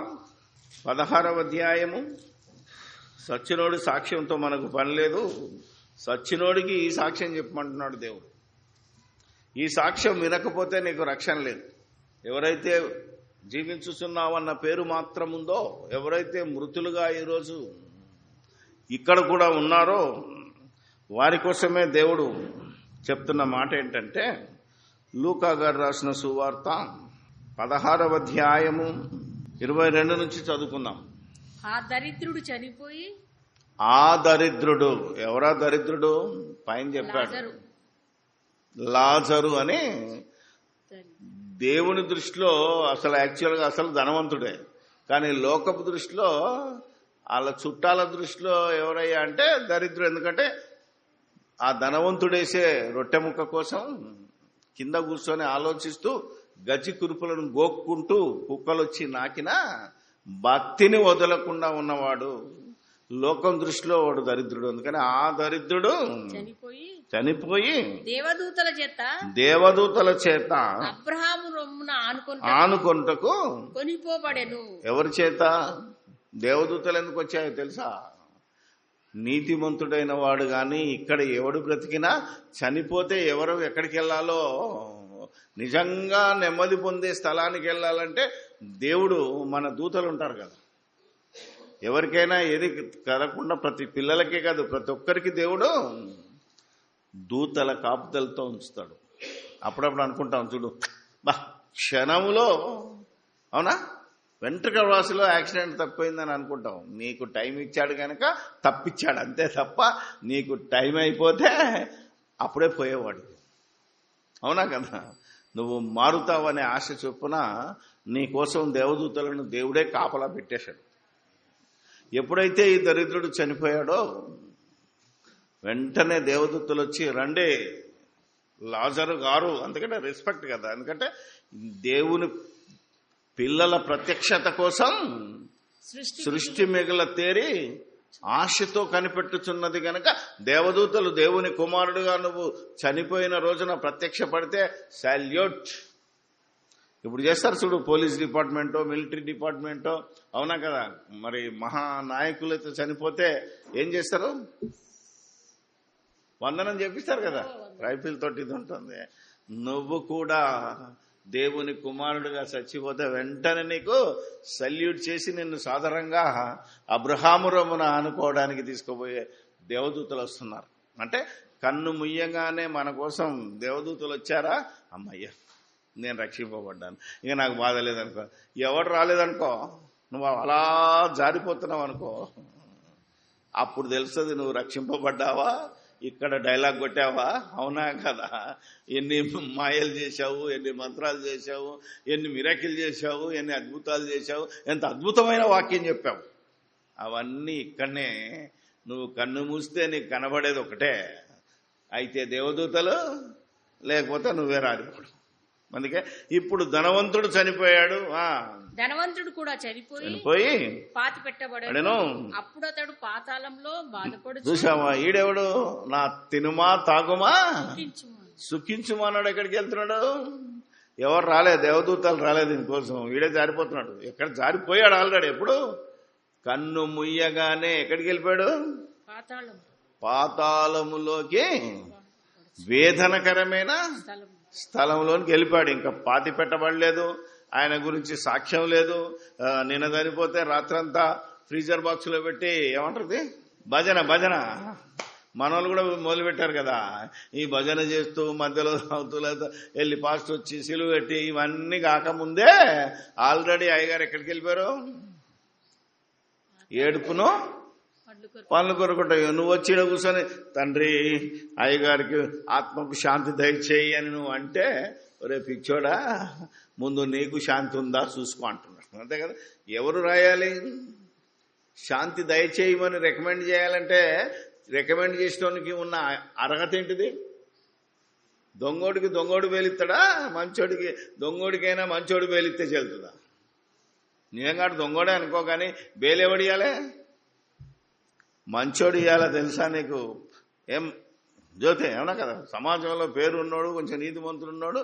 16వ అధ్యాయము. సచ్చినోడి సాక్ష్యంతో మనకు పని లేదు. సచ్చినోడికి ఈ సాక్ష్యం చెప్పమంటున్నాడు దేవుడు. ఈ సాక్ష్యం వినకపోతే నీకు రక్షణ లేదు. ఎవరైతే జీవించుతున్నావన్న పేరు మాత్రం ఉందో, ఎవరైతే మృతులుగా ఈరోజు ఇక్కడ కూడా ఉన్నారో వారి కోసమే దేవుడు చెప్తున్న మాట ఏంటంటే, లూకా గారు రాసిన సువార్త 16వ అధ్యాయము 22 నుంచి చదువుకుందాం. ఆ దరిద్రుడు చనిపోయి, ఆ దరిద్రుడు ఎవరా దరిద్రుడు? పైన చెప్పాడు, లాజరు అని. దేవుని దృష్టిలో అసలు యాక్చువల్గా అసలు ధనవంతుడే, కానీ లోకపు దృష్టిలో వాళ్ళ చుట్టాల దృష్టిలో ఎవరయ్యా అంటే దరిద్రుడు. ఎందుకంటే ఆ ధనవంతుడేసే రొట్టె ముక్క కోసం కింద కూర్చొని ఆలోచిస్తూ గచ్చి కురుపులను గోక్కుంటూ కుక్కలు వచ్చి నాకినా భక్తిని వదలకుండా ఉన్నవాడు లోకం దృష్టిలో వాడు దరిద్రుడు. అందుకని ఆ దరిద్రుడు చనిపోయి దేవదూతల చేత అబ్రహాము రొమ్మున ఆనుకొనుటకు కొనిపోబడెను. ఎవరి చేత? దేవదూతలు ఎందుకు వచ్చాయో తెలుసా? నీతిమంతుడైన వాడు గాని ఇక్కడ ఎవడు బ్రతికినా చనిపోతే ఎవరు ఎక్కడికి వెళ్ళాలో, నిజంగా నెమ్మది పొందే స్థలానికి వెళ్ళాలంటే దేవుడు మన దూతలు ఉంటారు కదా. ఎవరికైనా ఏది కలగకుండా ప్రతి పిల్లలకే కాదు ప్రతి ఒక్కరికి దేవుడు దూతల కాపుదలతో ఉంచుతాడు. అప్పుడప్పుడు అనుకుంటాం చూడు, బా క్షణంలో, అవునా, వెంట్రుక రాశిలో యాక్సిడెంట్ తప్పిపోయిందని అనుకుంటాం. నీకు టైం ఇచ్చాడు కనుక తప్పించాడు, అంతే తప్ప నీకు టైం అయిపోతే అప్పుడే పోయేవాడు. అవునా కదా? నువ్వు మారుతావనే ఆశ చొప్పున నీ కోసం దేవదూతలను దేవుడే కాపలా పెట్టేశాడు. ఎప్పుడైతే ఈ దరిద్రుడు చనిపోయాడో వెంటనే దేవదూతలు వచ్చి, రండి లాజరు గారు, అందుకంటే రెస్పెక్ట్ కదా, ఎందుకంటే దేవుని పిల్లల ప్రత్యక్షత కోసం సృష్టి మిగల తేరి ఆశతో కనిపెట్టుచున్నది గనక దేవదూతలు దేవుని కుమారుడుగా నువ్వు చనిపోయిన రోజున ప్రత్యక్షపడితే సాల్యూట్. ఇప్పుడు చేస్తారు చూడు, పోలీస్ డిపార్ట్మెంటో మిలిటరీ డిపార్ట్మెంటో, అవునా కదా? మరి మహానాయకులైతే చనిపోతే ఏం చేస్తారు? వందనం చేపిస్తారు కదా, రైఫిల్ తోటి ఇది ఉంటుంది. నువ్వు కూడా దేవుని కుమారుడుగా చచ్చిపోతే వెంటనే నీకు సల్యూట్ చేసి నిన్ను సాధారణంగా అబ్రహాము రొమ్మున ఆనుకోవడానికి తీసుకుపోయే దేవదూతలు వస్తున్నారు. అంటే కన్ను ముయ్యగానే మన కోసం దేవదూతలు వచ్చారా, అమ్మయ్య నేను రక్షింపబడ్డాను, ఇక నాకు బాధ లేదనుకో. ఎవడు రాలేదనుకో, నువ్వు అలా జారిపోతున్నావు అనుకో, అప్పుడు తెలుస్తుంది నువ్వు రక్షింపబడ్డావా, ఇక్కడ డైలాగ్ కొట్టావా, అవునా కదా? ఎన్ని మాయలు చేశావు, ఎన్ని మంత్రాలు చేశావు, ఎన్ని మిరాకిల్ చేశావు, ఎన్ని అద్భుతాలు చేశావు, ఎంత అద్భుతమైన వాక్యం చెప్పావు. అవన్నీ ఇక్కడనే నువ్వు కన్ను మూస్తే నీకు కనబడేది ఒకటే, అయితే దేవదూతలు లేకపోతే నువ్వే రాలిపోడు. అందుకే ఇప్పుడు ధనవంతుడు చనిపోయాడు, ధనవంతుడు కూడా చనిపోయి పాతి పెట్టబడను. అప్పుడు అతడు పాతాళంలో బాధపడు. చూసావా, ఈడెవడు? నా తినుమా తాగుమా సుఖించుమా అన్నాడు. ఎక్కడికి వెళ్తున్నాడు? ఎవరు రాలేదు, దేవదూతలు రాలేదు దీనికోసం. ఈడే జారిపోతున్నాడు. ఎక్కడ జారిపోయాడు ఆల్రెడీ. ఎప్పుడు? కన్ను ముయ్యగానే ఎక్కడికి వెళ్ళిపోయాడు? పాతాళములోకి, వేదనకరమైన స్థలంలోనికి వెళ్ళిపోయాడు. ఇంకా పాతి పెట్టబడలేదు, ఆయన గురించి సాక్ష్యం లేదు. నిన్న చనిపోతే రాత్రంతా ఫ్రీజర్ బాక్స్ లో పెట్టి ఏమంటారు భజన మనోళ్ళు కూడా మొదలు పెట్టారు కదా, ఈ భజన చేస్తూ మధ్యలో అవుతులతో వెళ్ళి పాస్ట్ వచ్చి సిలువ పెట్టి ఇవన్నీ కాకముందే ఆల్రెడీ అయ్యగారు ఎక్కడికి వెళ్ళిపోయారు? ఏడుపును పండ్లు కొరుకుంటావు. నువ్వు వచ్చి ఈడ కూర్చొని తండ్రి అయ్యగారికి ఆత్మకు శాంతి దయచేయి అని నువ్వు అంటే, ఒరే పిచ్చోడా, ముందు నీకు శాంతి ఉందా చూసుకో అంటున్నాడు. అంతే కదా. ఎవరు రాయాలి? శాంతి దయచేయమని రికమెండ్ చేయాలంటే రికమెండ్ చేసేటోనికి ఉన్న అర్హత ఏంటిది? దొంగోడు వేలిస్తాడా? దొంగోడికైనా మంచోడు వేలిస్తే చెల్తుందా? నిజంగా దొంగోడే అనుకో, కానీ బేలెవడు ఇవ్వాలే? మంచోడు ఇవ్వాలా తెలుసా నీకు? ఏం జ్యోతి ఏమన్నా కదా, సమాజంలో పేరు ఉన్నాడు, కొంచెం నీతిమంతుడు ఉన్నాడు,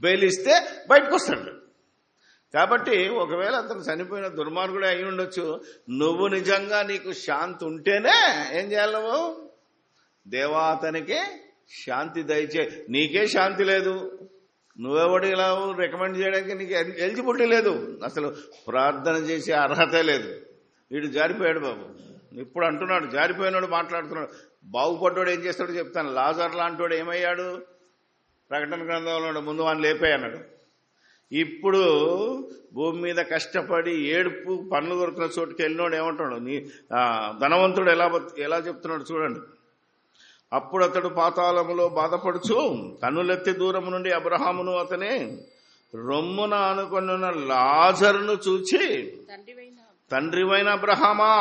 బెయిలిస్తే బయటకు వస్తాడు. కాబట్టి ఒకవేళ అతను చనిపోయిన దుర్మార్గుడే అయి ఉండొచ్చు. నువ్వు నిజంగా నీకు శాంతి ఉంటేనే ఏం చేయాలి? నువ్వు దేవా అతనికి శాంతి దయచే. నీకే శాంతి లేదు, నువ్వెవడు ఇలా రికమెండ్ చేయడానికి నీకు ఎలిజిబిలిటీ లేదు, అసలు ప్రార్థన చేసే అర్హతే లేదు. వీడు జారిపోయాడు బాబు. ఇప్పుడు అంటున్నాడు, జారిపోయినాడు మాట్లాడుతున్నాడు. బాగుపడ్డాడు ఏం చేస్తాడో చెప్తాను. లాజర్ లాంటివాడు ఏమయ్యాడు? ప్రకటన గ్రంథంలో ముందు వాడిని లేపేయన్నాడు. ఇప్పుడు భూమి మీద కష్టపడి ఏడుపు పనులు కొరుకున్న చోటుకి వెళ్ళినోడు ఏమంటాడు? నీ ధనవంతుడు ఎలా చెప్తున్నాడు చూడండి. అప్పుడు అతడు పాతాళములో బాధపడుచు కన్నులెత్తి దూరం నుండి అబ్రహామును అతని రొమ్మున ఆనుకొనున్న లాజరును చూచి, తండ్రివైన అబ్రహామా,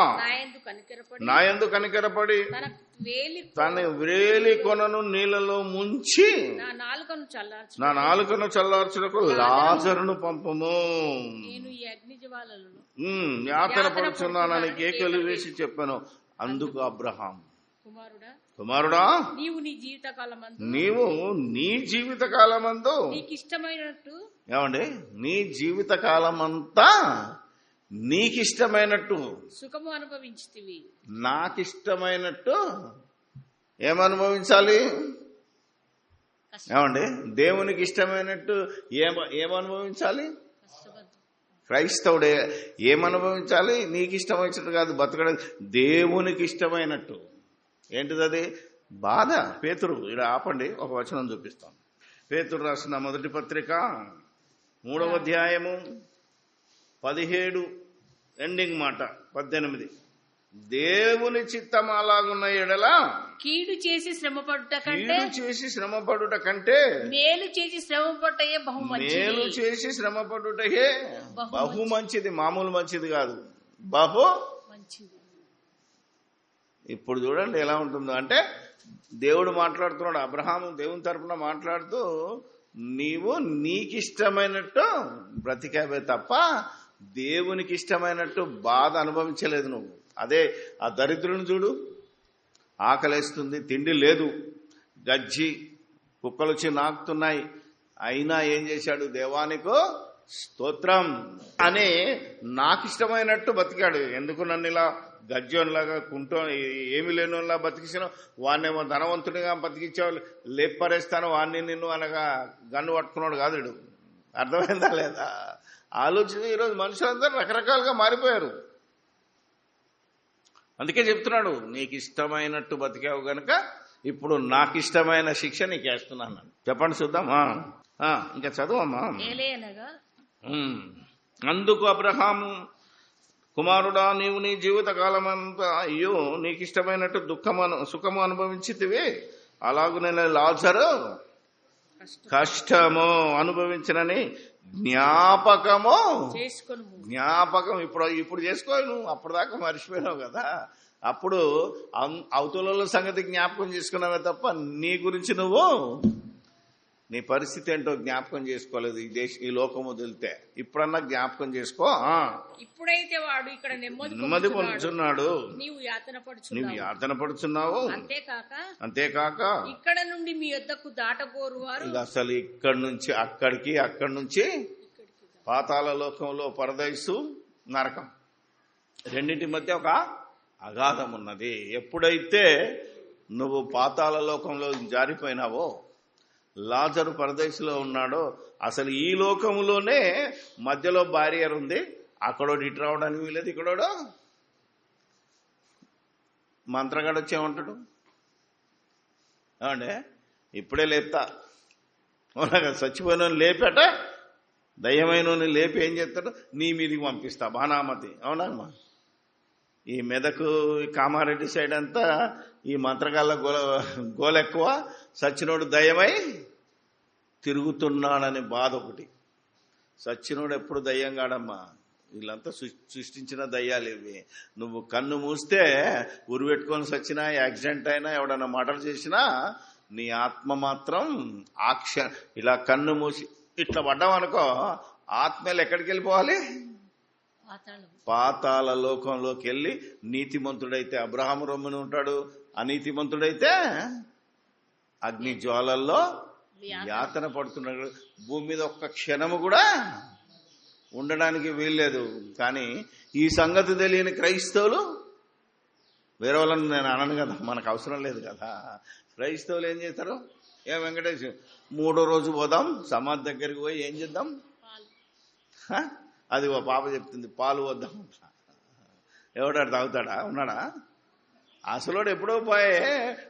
నాయందు కనికరపడి తన వేలి కొనను నీళ్ళలో ముంచి నా నాలుకను చల్లార్చుటకు లాజరును పంపము, యాతన పడుచున్నానని కేకలు వేసి చెప్పాను. అందుకు అబ్రహాం, కుమారుడా, నీవు నీ జీవిత కాలమందు ఏమండి, నీ జీవిత కాలమంతా నీకిష్టమైనట్టు సుఖము అనుభవించితివి. నాకిష్టమైనట్టు ఏమనుభవించాలి? ఏమండి, దేవునికి ఇష్టమైనట్టు ఏమనుభవించాలి? క్రైస్తవుడే ఏమనుభవించాలి? నీకు ఇష్టం వచ్చినట్టు కాదు బతకడం, దేవునికి ఇష్టమైనట్టు. ఏంటిది అది? బాధ. పేతురు, ఇక్కడ ఆపండి, ఒక వచనం చూపిస్తాం. పేతురు రాసిన మొదటి పత్రిక 3వ అధ్యాయము 17 ఎండింగ్ మాట 18. దేవుని చిత్తం అలాగున్న ఎడల కీడు చేసి శ్రమపడుట కంటే మేలు చేసి శ్రమపడుటయే బహు మంచిది. మామూలు మంచిది కాదు, బహు మంచిది. ఇప్పుడు చూడండి ఎలా ఉంటుందో. అంటే దేవుడు మాట్లాడుతున్నాడు, అబ్రహాము దేవుని తరపున మాట్లాడుతూ, నీవు నీకిష్టమైనట్టు బ్రతికావే తప్ప దేవునికి ఇష్టమైనట్టు బాధ అనుభవించలేదు నువ్వు. అదే ఆ దరిద్రుని చూడు, ఆకలేస్తుంది, తిండి లేదు, గజ్జి కుక్కలు వచ్చి నాకుతున్నాయి, అయినా ఏం చేశాడు? దేవానికో స్తోత్రం అని నాకిష్టమైనట్టు బతికాడు. ఎందుకు నన్ను ఇలా గజ్జోన్లాగా ఏమి లేనిలా బతికించాను, వాడినేమో ధనవంతుడిగా బతికించావు, లేపరేస్తాను వాడిని నిన్ను అనగా గన్ను పట్టుకున్నాడు కాదు. అర్థమైందా లేదా? ఆలోచన. ఈరోజు మనుషులందరూ రకరకాలుగా మారిపోయారు. అందుకే చెప్తున్నాడు, నీకు ఇష్టమైనట్టు బతికావు గనక ఇప్పుడు నాకు ఇష్టమైన శిక్ష నీకు వేస్తున్నాను. చెప్పండి చూద్దాం. ఇంకా చదువమ్మా. అందుకు అబ్రహాము, కుమారుడా, నీవు నీ జీవిత కాలమంతా అయ్యో నీకు ఇష్టమైనట్టు సుఖము అనుభవించితివి, అలాగూ నేను లాజరు కష్టము అనుభవించినని జ్ఞాపకం ఇప్పుడు చేసుకో. నువ్వు అప్పటిదాకా మర్చిపోయినావు కదా. అప్పుడు అవతల సంగతి జ్ఞాపకం చేసుకున్నావే తప్ప నీ గురించి నువ్వు నీ పరిస్థితి ఏంటో జ్ఞాపకం చేసుకోలేదు. ఈ లోకం వదిలితే ఇప్పుడన్నా జ్ఞాపకం చేసుకో. ఇప్పుడైతే వాడు ఇక్కడ నెమ్మది పొందుతున్నాడు, నీవు యాతన పడుచున్నావు. అంతేకాక ఇక్కడ నుండి మీ యొద్దకు దాటబోరు వారు అసలు ఇక్కడి నుంచి అక్కడికి, అక్కడి నుంచి పాతాళ లోకంలో పరదైసు నరకం, రెండింటి మధ్య ఒక అగాధం ఉన్నది. ఎప్పుడైతే నువ్వు పాతాళ లోకంలో జారిపోయినావో, లాజరు పరదేశంలో ఉన్నాడో, అసలు ఈ లోకములోనే మధ్యలో బారియర్ ఉంది. అక్కడోడు ఇటు రావడానికి వీలేదు, ఇక్కడోడు మంత్రగాడు వచ్చేమంటాడు, ఏమంటే ఇప్పుడే లేపుతా, చచ్చిపోయిన లేపేట, దయ్యమైన లేపి ఏం చేస్తాడు, నీ మీదికి పంపిస్తా బాణామతి. అవునమ్మా? ఈ మెదకు కామారెడ్డి సైడ్ అంతా ఈ మంత్రగాళ్ళ గోల ఎక్కువ, సచ్చినోడు దయ్యమై తిరుగుతున్నాడని బాధ ఒకటి. సచ్చినోడు ఎప్పుడు దయ్యం కాడమ్మా, వీళ్ళంతా సృష్టించిన దయ్యాలు ఇవి. నువ్వు కన్ను మూస్తే ఉరిపెట్టుకొని సచ్చినా, యాక్సిడెంట్ అయినా, ఎవడన్నా మర్డర్ చేసినా నీ ఆత్మ మాత్రం ఇలా కన్ను మూసి ఇట్లా పడ్డామనుకో, ఆత్మలు ఎక్కడికి వెళ్ళిపోవాలి? పాతాళ లోకంలోకి వెళ్ళి, నీతిమంతుడైతే అబ్రహాము రొమ్మున ఉంటాడు, అనీతిమంతుడైతే అగ్ని జ్వాలల్లో యాతన పడుతున్నాడు. భూమి మీద ఒక్క క్షణము కూడా ఉండడానికి వీల్లేదు. కానీ ఈ సంగతి తెలియని క్రైస్తవులు, వేరే వాళ్ళని నేను అనను కదా, మనకు అవసరం లేదు కదా, క్రైస్తవులు ఏం చేస్తారు? వెంకటేష్ 3వ రోజు పోదాం సమాధి దగ్గరికి పోయి ఏం చేద్దాం? అది ఓ పాప చెప్తుంది, పాలు వద్దాం. ఎవడాడు తాగుతాడా? ఉన్నాడా? అసలోడు ఎప్పుడో పోయే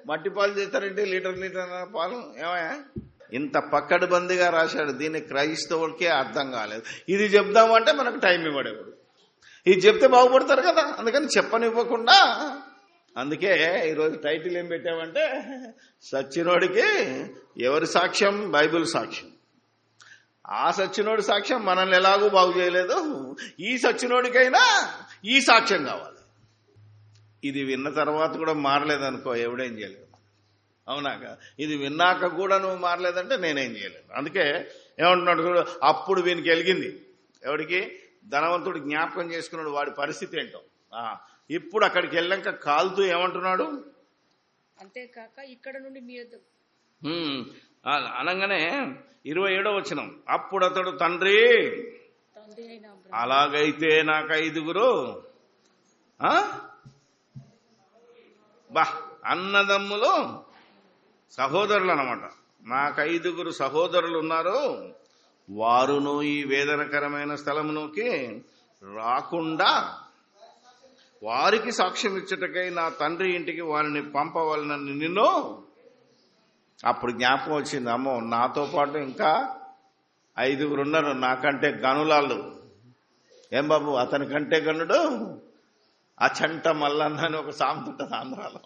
మట్టి పాలు చేస్తారంటే లీటర్ పాలు. ఏమయ్యా ఇంత పక్కడబందిగా రాశాడు, దీన్ని క్రైస్తవులకే అర్థం కాలేదు. ఇది చెప్దామంటే మనకు టైం ఇవ్వడేవాడు, ఇది చెప్తే బాగుపడతారు కదా, అందుకని చెప్పనివ్వకుండా. అందుకే ఈరోజు టైటిల్ ఏం పెట్టామంటే, సచ్చినోడికి ఎవరి సాక్ష్యం? బైబిల్ సాక్ష్యం. ఆ సచ్చినోడి సాక్ష్యం మనల్ని ఎలాగూ బాగు చేయలేదు, ఈ సచ్చినోడికైనా ఈ సాక్ష్యం కావాలి. ఇది విన్న తర్వాత కూడా మారలేదనుకో, ఎవడేం చేయలేదు. అవునాక? ఇది విన్నాక కూడా నువ్వు మారలేదంటే నేనేం చేయలేదు. అందుకే ఏమంటున్నాడు, అప్పుడు వీనికి వెలిగింది. ఎవడికి? ధనవంతుడు జ్ఞాపకం చేసుకున్నాడు వాడి పరిస్థితి ఏంటో. ఇప్పుడు అక్కడికి వెళ్ళాక కాలుతూ ఏమంటున్నాడు? అంతేకాక ఇక్కడ నుండి అనగానే 27వ వచనం, అప్పుడు అతడు తండ్రి అలాగైతే నాకు 5గురు అన్నదమ్ములు, సహోదరులు అన్నమాట. నాకు 5గురు సహోదరులు ఉన్నారు, వారును ఈ వేదనకరమైన స్థలములోకి రాకుండా వారికి సాక్ష్యం ఇచ్చుటకై నా తండ్రి ఇంటికి వారిని పంపవలనని నిన్ను. అప్పుడు జ్ఞాపకం వచ్చింది, అమ్మో నాతో పాటు ఇంకా 5గురు ఉన్నారు, నాకంటే గనులాళ్ళు. ఏం బాబు, అతని కంటే గనుడు అచంట మల్లన్న అని ఒక సామెత ఉంటుంది ఆంధ్రాలో.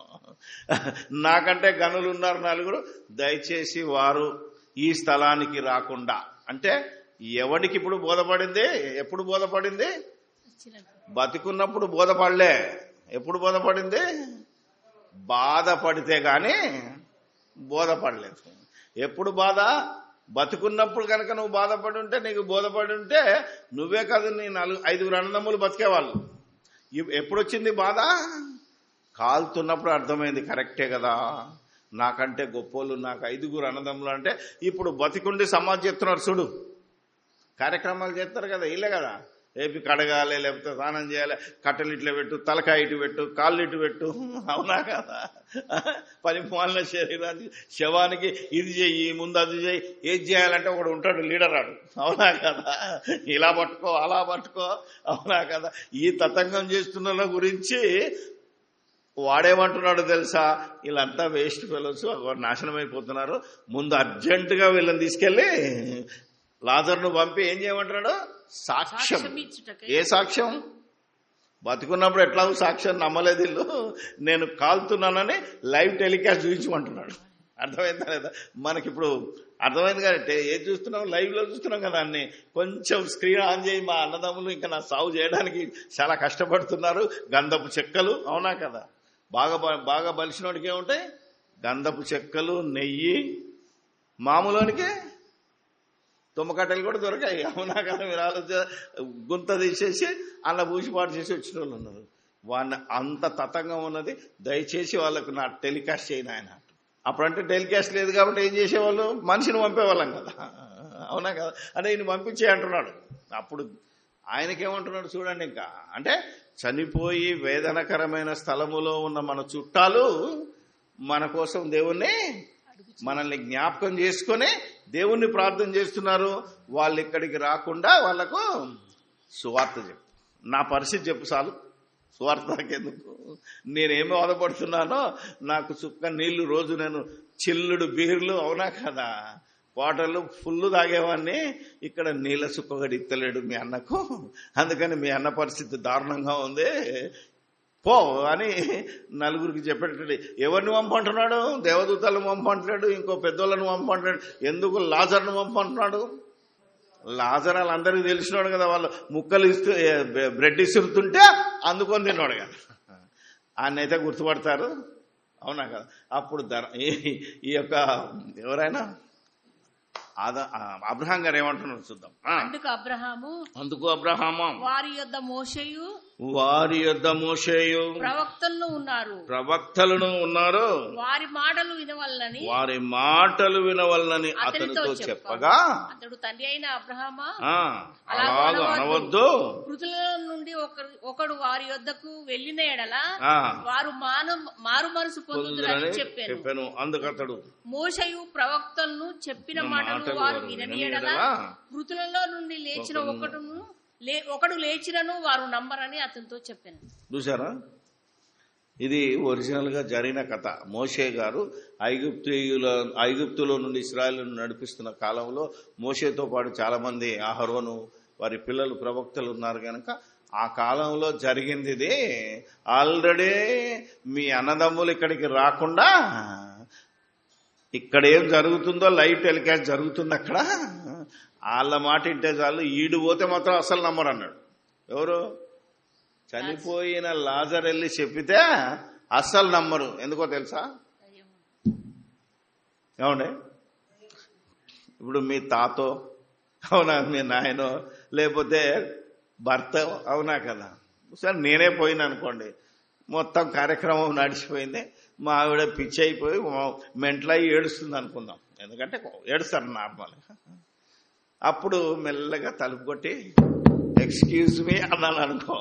నాకంటే గనులు ఉన్నారు 4. దయచేసి వారు ఈ స్థలానికి రాకుండా. అంటే ఎవడికి ఇప్పుడు బోధపడింది? ఎప్పుడు బోధపడింది? బతికున్నప్పుడు బోధపడలే. ఎప్పుడు బోధపడింది? బాధపడితే గాని బోధపడలేదు. ఎప్పుడు బాధ? బతుకున్నప్పుడు కనుక నువ్వు బాధపడి ఉంటే, నీకు బోధపడి ఉంటే, నువ్వే కాదు నీ 5గురు అన్నదమ్ములు బతికేవాళ్ళు. ఎప్పుడు వచ్చింది బాధ? కాలుతున్నప్పుడు అర్థమైంది, కరెక్టే కదా, నాకంటే గొప్పోళ్ళు నాకు 5గురు అన్నదమ్ములు. అంటే ఇప్పుడు బతికుండి సమాజం చెప్తున్నారు చూడు, కార్యక్రమాలు చేస్తారు కదా, ఇల్లే కదా, ఏపీ కడగాలి, లేకపోతే స్నానం చేయాలి, కట్టెలు ఇట్లా పెట్టు, తలకాయ ఇటు పెట్టు, కాళ్ళు ఇటు పెట్టు. అవునా కదా? పరిమాలిన శరీరానికి, శవానికి ఇది చెయ్యి, ముందు అది చెయ్యి, ఏది చేయాలంటే ఒకడు ఉంటాడు లీడర్ ఆడు. అవునా కదా? ఇలా పట్టుకో, అలా పట్టుకో. అవునా కదా? ఈ తతంగం చేస్తున్న గురించి వాడేమంటున్నాడు తెలుసా? వీళ్ళంతా వేస్ట్ ఫెలోస్, నాశనం అయిపోతున్నారు, ముందు అర్జెంటుగా వీళ్ళని తీసుకెళ్లి లాజర్ను పంపి ఏం చేయమంటున్నాడు? సాక్ష్యం. ఏ సాక్ష్యం? బతుకున్నప్పుడు ఎట్లాగో సాక్ష్యం నమ్మలేదు వీళ్ళు, నేను కాలుతున్నానని లైవ్ టెలికాస్ట్ చూపించమంటున్నాడు. అర్థమైందా లేదా? మనకిప్పుడు అర్థమైంది కానీ ఏది చూస్తున్నాం? లైవ్ లో చూస్తున్నాం కదా అన్ని. కొంచెం స్క్రీన్ ఆన్ చేయి, మా అన్నదమ్ములు ఇంకా నా సాగు చేయడానికి చాలా కష్టపడుతున్నారు, గంధపు చెక్కలు. అవునా కదా? బాగా బలిసినోడికి ఏముంటాయి? గంధపు చెక్కలు, నెయ్యి. మామూలునికి తుమ్మకట్టెలు కూడా దొరకాయి. అవునా కదా? మీరు ఆలోచన గుంత తీసేసి అలా పూసిపాటు చేసి వచ్చిన వాళ్ళు ఉన్నారు. వాళ్ళని అంత తతంగం ఉన్నది. దయచేసి వాళ్ళకు నా టెలికాస్ట్ చేయను ఆయన. అప్పుడంటే టెలికాస్ట్ లేదు కాబట్టి ఏం చేసేవాళ్ళు? మనిషిని పంపేవాళ్ళం కదా. అవునా కదా? అంటే ఈయన పంపించే అంటున్నాడు. అప్పుడు ఆయనకేమంటున్నాడు చూడండి. ఇంకా అంటే చనిపోయి వేదనకరమైన స్థలములో ఉన్న మన చుట్టాలు మన కోసం దేవుణ్ణి, మనల్ని జ్ఞాపకం చేసుకొని దేవుణ్ణి ప్రార్థన చేస్తున్నారు. వాళ్ళు ఇక్కడికి రాకుండా వాళ్లకు సువార్త చెప్పు. నా పరిస్థితి చెప్పు చాలు, సువార్త నాకెందుకు? నేనేమి బాధపడుతున్నానో, నాకు చుక్క నీళ్లు రోజు నేను చిల్లుడు బీర్లు, అవునా కదా, వాటర్లు ఫుల్ తాగేవాడిని, ఇక్కడ నీళ్ళ చుక్కగడి ఇత్తలేడు మీ అన్నకు, అందుకని మీ అన్న పరిస్థితి దారుణంగా ఉంది, పో అని నలుగురికి చెప్పేటట్టు. ఎవరిని పంపంటున్నాడు? దేవదూతలను పంపంటున్నాడు, ఇంకో పెద్దోళ్ళను పంపంటున్నాడు. ఎందుకు లాజర్ను పంపంటున్నాడు? లాజర్ వాళ్ళందరికీ తెలిసినాడు కదా, వాళ్ళు ముక్కలు ఇస్తూ బ్రెడ్ ఇస్తుంటే అందుకొని తిన్నాడు కదా, ఆయనైతే గుర్తుపడతారు. అవునా కదా? అప్పుడు ఈ యొక్క ఎవరైనా అబ్రహాం గారు ఏమంటున్నారు చూద్దాం. అందుకు అబ్రహాము వారి యొద్ద మోషేయు ప్రవక్తలను ఉన్నారు, వారి మాటలు వినవలనని అతనితో చెప్పగా, అతడు తండ్రి అయిన అబ్రహామా అలాగ అనవద్దు, మృతుల నుండి ఒకడు వారి యొద్దకు వెళ్ళిన ఎడల వారు మారు మనసు పొందుదురని చెప్పాను. అందుకతడు మోషేయు ప్రవక్తలను చెప్పిన మాటలు వారు వినని ఎడల మృతులలో నుండి లేచిన ఒకడు లేచినను వారు నమ్మరని అతనితో చెప్పాను. చూసారా, ఇది ఒరిజినల్ గా జరిగిన కథ. మోషే గారు ఐగుప్తులో నుండి ఇశ్రాయేలును నడిపిస్తున్న కాలంలో మోషేతో పాటు చాలా మంది అహరోను వారి పిల్లలు ప్రవక్తలు ఉన్నారు కనుక ఆ కాలంలో జరిగింది ఇది. ఆల్రెడీ మీ అన్నదమ్ములు ఇక్కడికి రాకుండా ఇక్కడ ఏం జరుగుతుందో లైవ్ టెలికాస్ట్ జరుగుతుంది అక్కడ. వాళ్ళ మాట ఇంటే చాలు, ఈడు పోతే మాత్రం అసలు నమ్మరు అన్నాడు. ఎవరు? చనిపోయిన లాజర్ వెళ్ళి చెప్పితే అస్సలు నమ్మరు. ఎందుకో తెలుసా? ఏమండి, ఇప్పుడు మీ తాతో అవునా, మీ నాయనో, లేకపోతే భర్త అవునా కదా, సరే నేనే పోయినా అనుకోండి, మొత్తం కార్యక్రమం నడిచిపోయింది, మా ఆవిడ పిచ్చి అయిపోయి మెంటలై ఏడుస్తుంది అనుకుందాం. ఎందుకంటే ఏడుస్తారు నార్మల్గా. అప్పుడు మెల్లగా తలుపు కొట్టి ఎక్స్క్యూజ్ మీ అన్నాను అనుకో,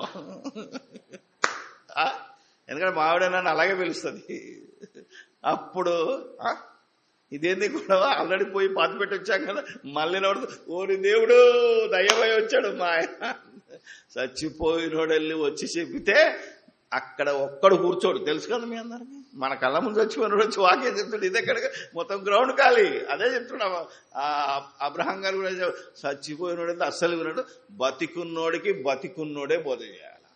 ఎందుకంటే మా ఆవిడ నన్ను అలాగే పిలుస్తుంది. అప్పుడు ఇదేంది కూడా ఆల్రెడీ పోయి పాతి పెట్టి వచ్చాం కదా, మళ్ళీ నోడు ఓరి దేవుడు దయ్యమై వచ్చాడు మా ఆయన. చచ్చిపోయినోడు వెళ్ళి వచ్చి చెప్పితే అక్కడ ఒక్కడు కూర్చోడు. తెలుసు కదా మీ అందరికి, మన కళ్ళ ముందు చచ్చిపోయినోడు వచ్చి వాక్యం చెప్తాడు. ఇది ఎక్కడ మొత్తం గ్రౌండ్ ఖాళీ. అదే చెప్తున్నాడు అబ్రహాం గారు కూడా, చచ్చిపోయినోడు అయితే అస్సలు వినడు, బతికున్నోడే బోధ చేయాలి,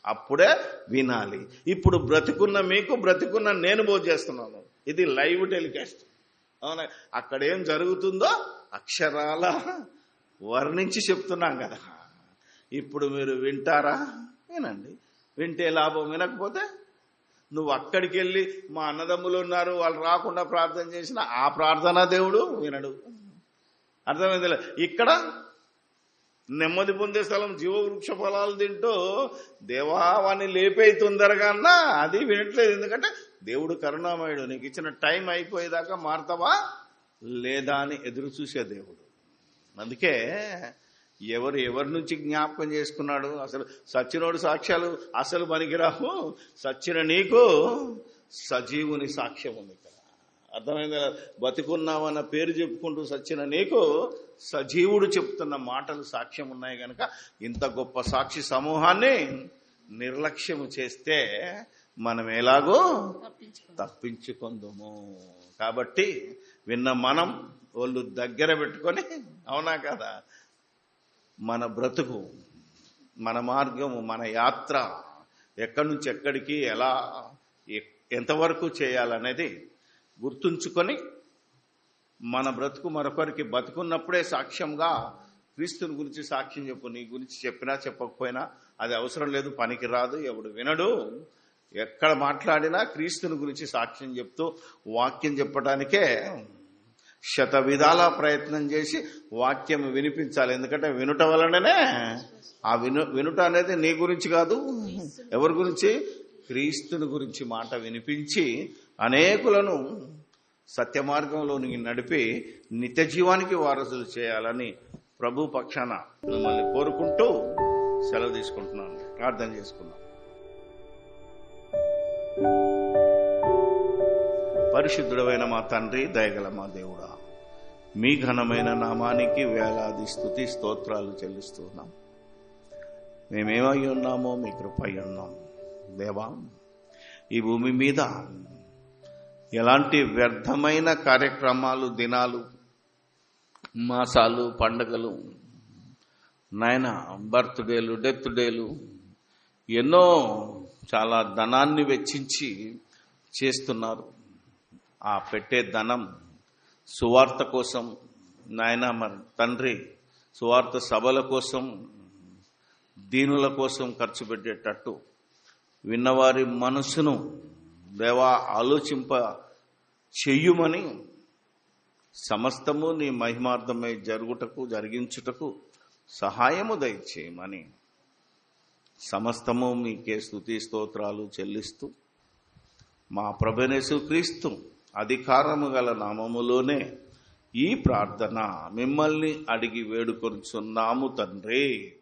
అప్పుడే వినాలి. ఇప్పుడు బ్రతికున్న మీకు, బ్రతికున్న నేను బోధ చేస్తున్నాను. ఇది లైవ్ టెలికాస్ట్. అవునా? అక్కడ ఏం జరుగుతుందో అక్షరాల వర్ణించి చెప్తున్నాం కదా. ఇప్పుడు మీరు వింటారా? వినండి. వింటే లాభం, వినకపోతే నువ్వు అక్కడికి వెళ్ళి మా అన్నదమ్ములు ఉన్నారు వాళ్ళు రాకుండా ప్రార్థన చేసిన ఆ ప్రార్థన దేవుడు వినడు. అర్థమైంది? ఇక్కడ నెమ్మది పొందే స్థలం జీవవృక్ష ఫలాలు తింటూ దేవాన్ని లేపే తొందరగా అన్నా అది వినట్లేదు. ఎందుకంటే దేవుడు కరుణామయుడు, నీకు ఇచ్చిన టైం అయిపోయేదాకా మారుతావా లేదా అని ఎదురు చూసే దేవుడు. అందుకే ఎవరి నుంచి జ్ఞాపకం చేసుకున్నాడు? అసలు సచ్చినోడు సాక్ష్యాలు అసలు పనికిరావు, సచ్చిన నీకు సజీవుని సాక్ష్యం ఉంది ఇక్కడ. అర్థమైంది? బతికున్నావన్న పేరు చెప్పుకుంటూ సచ్చిన నీకు సజీవుడు చెప్తున్న మాటలు సాక్ష్యం ఉన్నాయి కనుక ఇంత గొప్ప సాక్షి సమూహాన్ని నిర్లక్ష్యం చేస్తే మనం ఎలాగో తప్పించుకుందాము. కాబట్టి విన్న మనం వాళ్ళు దగ్గర పెట్టుకొని, అవునా కదా, మన బ్రతుకు, మన మార్గము, మన యాత్ర ఎక్కడి నుంచి ఎక్కడికి ఎలా ఎంతవరకు చేయాలనేది గుర్తుంచుకొని మన బ్రతుకు మరొకరికి బతుకున్నప్పుడే సాక్ష్యంగా క్రీస్తుని గురించి సాక్ష్యం చెప్పు. నీ గురించి చెప్పినా చెప్పకపోయినా అది అవసరం లేదు, పనికి రాదు, ఎవడు వినడు. ఎక్కడ మాట్లాడినా క్రీస్తుని గురించి సాక్ష్యం చెప్తూ వాక్యం చెప్పడానికే శత విధాల ప్రయత్నం చేసి వాక్యం వినిపించాలి. ఎందుకంటే వినుట వలననే, ఆ వినుట అనేది నీ గురించి కాదు, ఎవరి గురించి? క్రీస్తుని గురించి మాట వినిపించి అనేకులను సత్య మార్గంలోనికి నడిపి నిత్య జీవానికి వారసులు చేయాలని ప్రభు పక్షాన మిమ్మల్ని కోరుకుంటూ సెలవు తీసుకుంటున్నాను. ప్రార్థన చేసుకున్నాం. పరిశుద్ధుడైన మా తండ్రి, దయగల మా దేవుడా, మీ ఘనమైన నామానికి వేలాది స్తుతి స్తోత్రాలు చెల్లిస్తున్నాం. మేమేమై ఉన్నామో మీ కృప అయి ఉన్నాం. దేవా, ఈ భూమి మీద ఎలాంటి వ్యర్థమైన కార్యక్రమాలు, దినాలు, మాసాలు, పండగలు, నాయన బర్త్డేలు, డెత్ డేలు, ఎన్నో చాలా ధనాన్ని వెచ్చించి చేస్తున్నారు. ఆ పెట్టే ధనం సువార్త కోసం, నాయన మరి తండ్రి సువార్త సభల కోసం, దీనుల కోసం ఖర్చు పెట్టేటట్టు విన్నవారి మనసును దేవా ఆలోచింప చెయ్యుమని, సమస్తము నీ మహిమార్థమై జరిగించుటకు సహాయము దయచేయమని సమస్తము మీకే స్తుతి స్తోత్రాలు చెల్లిస్తూ మా ప్రభువైన యేసుక్రీస్తు అధికారము గల నామములోనే ఈ ప్రార్థన మిమ్మల్ని అడిగి వేడుకొనుచున్నాము తండ్రి.